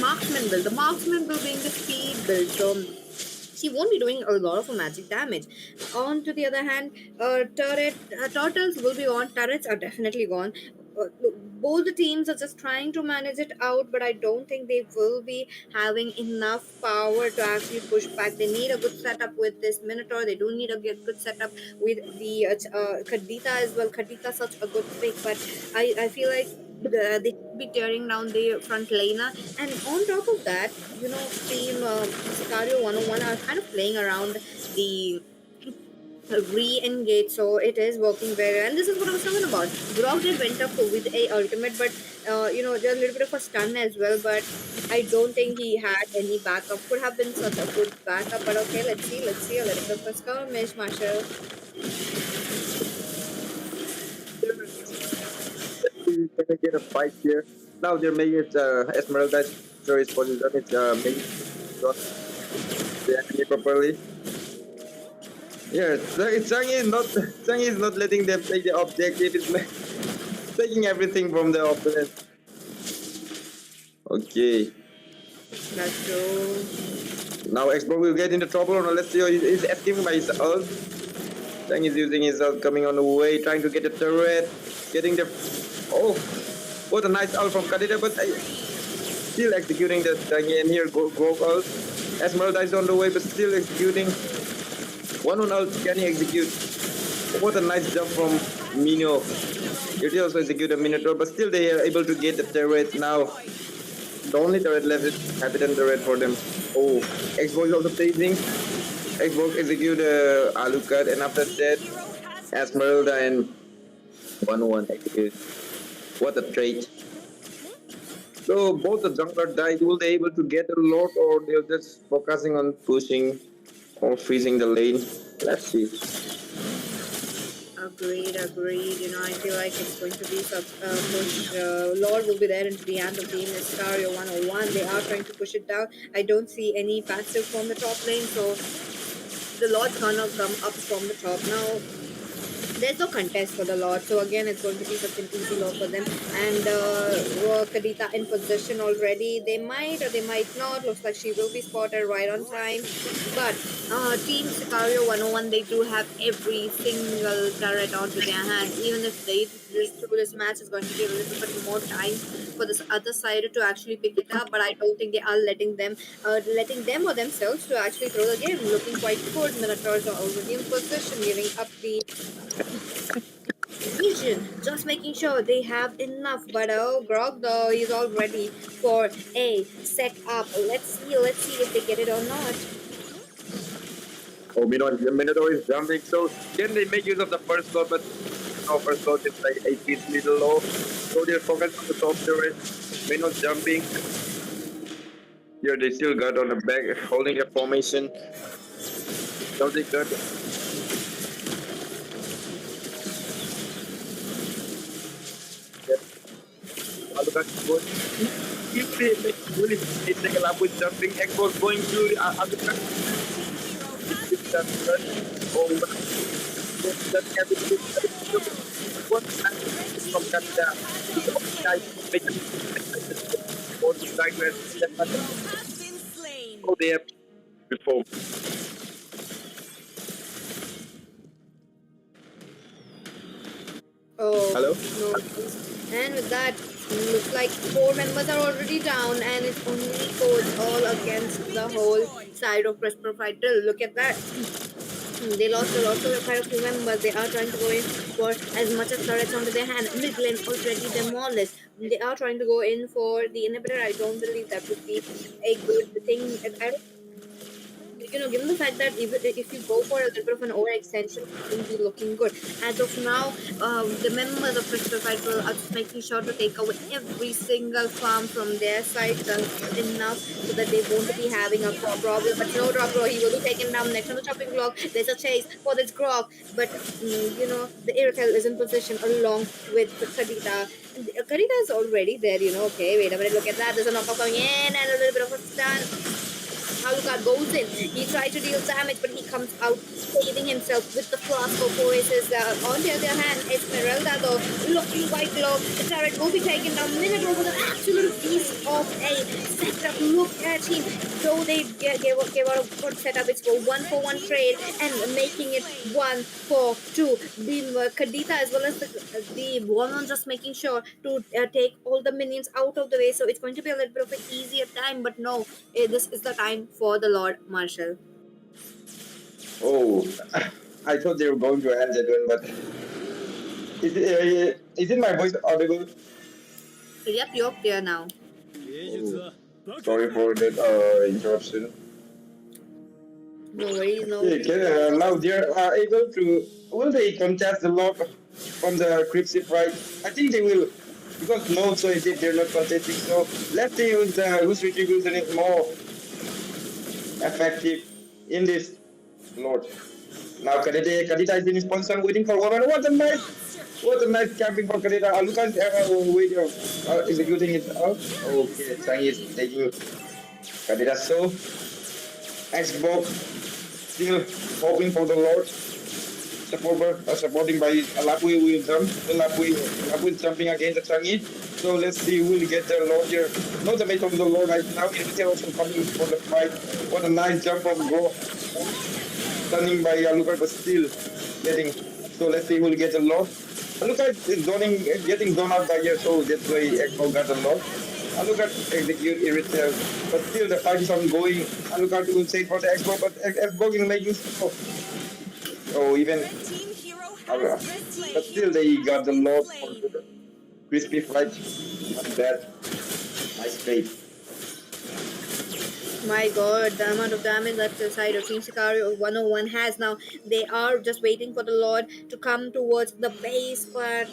marksman build. The marksman build being the speed build. So she won't be doing a lot of magic damage. On to the other hand, turtles will be gone. Turrets are definitely gone. Both the teams are just trying to manage it out, but I don't think they will be having enough power to actually push back. They need a good setup with this Minotaur. They do need a good setup with the Khadita as well. Khadita such a good pick, but I feel like they should be tearing down the front laner. And on top of that, Team Sicario 101 are kind of playing around the re-engage, so it is working very well. And this is what I was talking about. Grog did went up with a ultimate, but there's a little bit of a stun as well, but I don't think he had any backup. Could have been such a good backup, but okay, let's see a little bit of a skirmish, Marshall. Gonna get a fight here. Now they're making it Esmeralda choice position. It's making the enemy properly. Yeah, Changi is not letting them take the objective. It's taking everything from the opponent. Okay. That's true. Now Expo will get into trouble. Let's see. He's escaping by his ult. Changi is using his ult, coming on the way, trying to get the turret, getting the. Oh, what a nice ult from Kadida, but still executing the Changi, and here go ult. Esmeralda is on the way, but still executing. One on ult, can he execute? What a nice jump from Mino. He also executed a Minotaur, but still they are able to get the turret now. The only turret left is Habitant turret for them. Oh, Xbox is also phasing. Xbox execute Alucard, and after that, Esmeralda and 1-1 execute. What a trade. So both the jungler died. Will they able to get a lot, or they're just focusing on pushing or freezing the lane? Let's see. Agreed, agreed. You know, I feel like it's going to be push. Lord will be there into the end of Team Iscario 101. They are trying to push it down. I don't see any passive from the top lane, so the Lord cannot come up from the top now. There's no contest for the Lord, so again it's going to be such an easy loss for them. And Kadita in position already. They might or they might not. Looks like she will be spotted right on time. But Team Sicario 101, they do have every single turret onto their hands. Even if this match is going to be a little bit more time for this other side to actually pick it up, but I don't think they are letting them or themselves to actually throw the game. Looking quite good. Minotaurs are already in position, giving up the vision, just making sure they have enough. But oh, Grog though, he's all ready for a set up. Let's see if they get it or not. Oh, Minotaur is jumping. So can they make use of the first slot? But no, first slot is like 8 feet little low. So they're focused on the top turret. Minotaur jumping. Here they still got on the back, holding their formation. So they got. Look at good. Really, it's like a lap with jumping. Xbox going to the other side. Oh, that's everything. What from Canada? Oh, they have before. Oh, Hello? no. And with that, looks like 4 members are already down, and it's only codes all against the whole side of Crisper Fighter. Look at that. They lost quite a few members. They are trying to go in for as much as turrets onto their hand. Mid lane already demolished. They are trying to go in for the inhibitor. I don't believe that would be a good thing. I don't, you know, given the fact that if you go for a little bit of an overextension, it won't be looking good. As of now, the members of Crystal Fight will are just making sure to take away every single farm from their side just enough so that they won't be having a problem. But no drop row, he will be taken down next on the chopping block. There's a chase for this Grog, but you know, the Irakel is in position along with Kadita. Kadita is already there, you know. Okay, wait a minute, look at that. There's a knockoff coming in and a little bit of a stun. Alucard goes in. He tried to deal damage, but he comes out saving himself with the flask of Oasis. On the other hand, Esmeralda, though, looking quite low. The turret will be taken down. Minotaur with an absolute beast of a setup. Look at him. Though they gave out a good setup, it's for 1-for-1 trade and making it 1-for-2. The Kadita as well as the Woman just making sure to take all the minions out of the way. So it's going to be a little bit of an easier time, but no, this is the time for the Lord Marshal. Oh, I thought they were going to end that one, but is it my voice audible? Yep, you're clear now. Oh, sorry for that interruption. No worries, no. Okay, now they are able to. Will they contest the lot from the crypt ship, right? I think they will, because no choice if they're not contesting. So let's see whose retribution is more effective in this Lord. Now Kadita is in his position waiting for woman. What a nice camping for Kadita. Lucas waiting, executing it out. Okay, Changi is taking Kadita. So Xbox still hoping for the Lord. Supporting by Lapui will jump. Lapui is jumping against the Changi. So let's see who will get the Lord here. Not the mate of the Lord right now. Instead also coming for the fight. What a nice jump from Go. Stunning by Alucard, but still getting. So let's see who will get the Lord. Alucard is getting zoned out by here, so that's why Expo got the Lord. Alucard execute Irritel, but still the fight is ongoing. Alucard will say for the Expo, but Expo is making so. Oh, even. But still they got the Lord for the crispy fight. Not bad. Nice trade. My god, the amount of damage that the side of Team Sicario 101 has now. They are just waiting for the Lord to come towards the base, but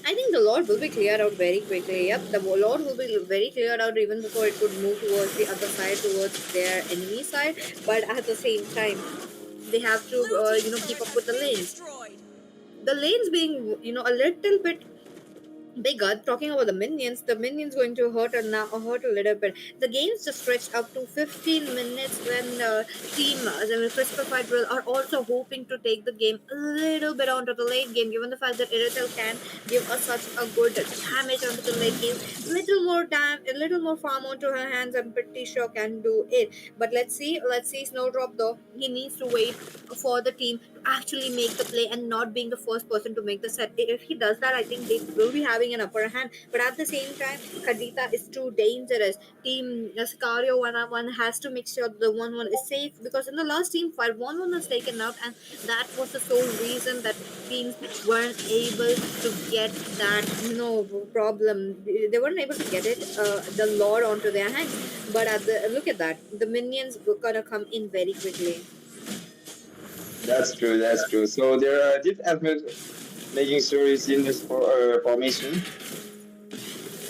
I think the Lord will be cleared out very quickly. Yep, the Lord will be very cleared out even before it could move towards the other side, towards their enemy side. But at the same time, they have to, Blue team's keep turret up with has the been lanes. destroyed. The lanes being, a little bit bigger. Talking about the minions going to hurt hurt a little bit. The game's just stretched up to 15 minutes when team the Crystal Fight Drill are also hoping to take the game a little bit onto the late game, given the fact that Irrital can give us such a good damage onto the late game. A little more farm onto her hands, I'm pretty sure can do it. But let's see Snowdrop though. He needs to wait for the team to actually make the play and not being the first person to make the set. If he does that, I think they will be having an upper hand. But at the same time, Kadita is too dangerous. Team Sicario 1-on-1 has to make sure the 1-1 is safe, because in the last team fight, 1-1 was taken out, and that was the sole reason that teams weren't able to get that problem. They weren't able to get it, the lore onto their hands. But look at that, the minions were gonna come in very quickly. That's true. That's true. So there are different aspects making sure he's in this formation.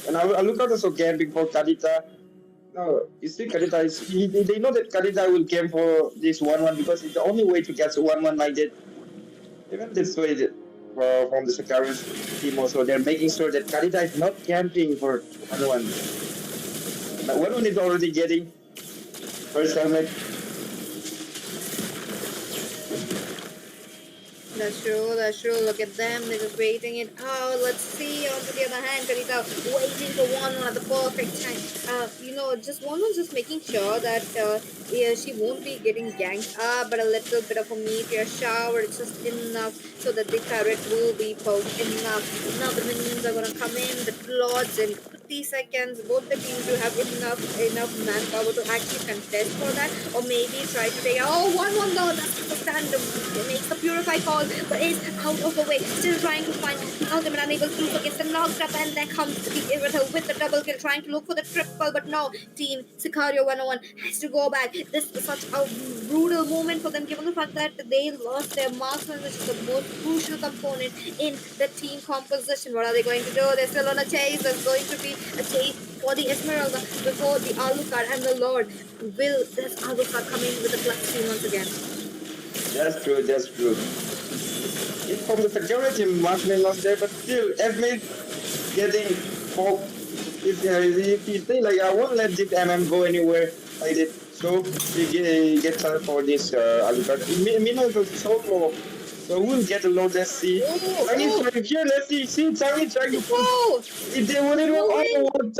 And I look at also camping for Kadita. No, you see, Kadita is. They know that Kadita will camp for this 1-1 because it's the only way to catch a 1-1 like that. Even this way, from the Sakari's team also, they're making sure that Kadita is not camping for 1-1. But 1-1 is already getting first helmet. That's true, that's true. Look at them, they're just waiting it out. Let's see. On to the other hand, Karita waiting for one at the perfect time. Just one was just making sure that she won't be getting ganked up, but a little bit of a meteor shower, it's just enough so that the turret will be poked enough. Now the minions are gonna come in, the lords in 50 seconds. Both the teams will have enough manpower to actually contest for that, or maybe try to take. Oh, 1-1 though. That's the stand. It makes the purify call, but is out of the way. Still trying to find the ultimate, unable to forget the knocked up, and then comes the Irrital with the double kill, trying to look for the triple, but no. Team Sicario 101 has to go back. This is such a brutal moment for them, given the fact that they lost their marksman, which is the most crucial component in the team composition. What are they going to do? They're still on a chase. There's going to be a chase for the Esmeralda before the Alucard and the Lord. Will this Alucard come in with a plus 3 once again? That's true. That's true. It's from the security marksman lost there, but still, Esme getting poked. If you say like I won't let this MM go anywhere like that, so he gets out for this Alucard. Minos is so low, so we'll get a low. Let's see. Chinese trying here. Let's see. See Chinese trying to pull. If they wouldn't what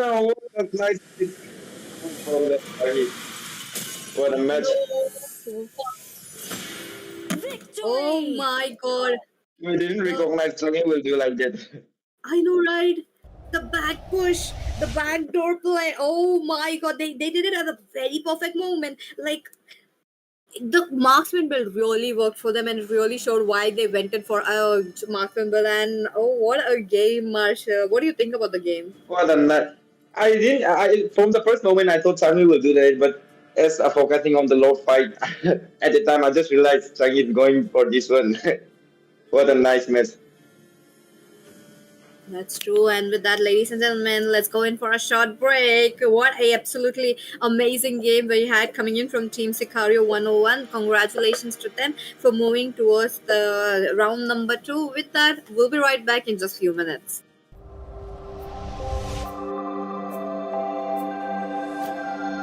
a nice hit from the Chinese. What a match. Victory! Oh my god. We didn't recognize Changi will do like that. I know, right? The back push, the back door play. Oh my god, they did it at a very perfect moment. Like, the marksman build really worked for them, and it really showed why they went in for a marksman build. And oh, what a game, Marsha. What do you think about the game? What a nut. I didn't. I from the first moment I thought Changi will do that, but as focusing on the low fight at the time, I just realized Changi is going for this one. What a nice match. That's true. And with that, ladies and gentlemen, let's go in for a short break. What a absolutely amazing game we had coming in from Team Sicario 101. Congratulations to them for moving towards the round number 2. With that, we'll be right back in just a few minutes.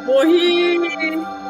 Boy.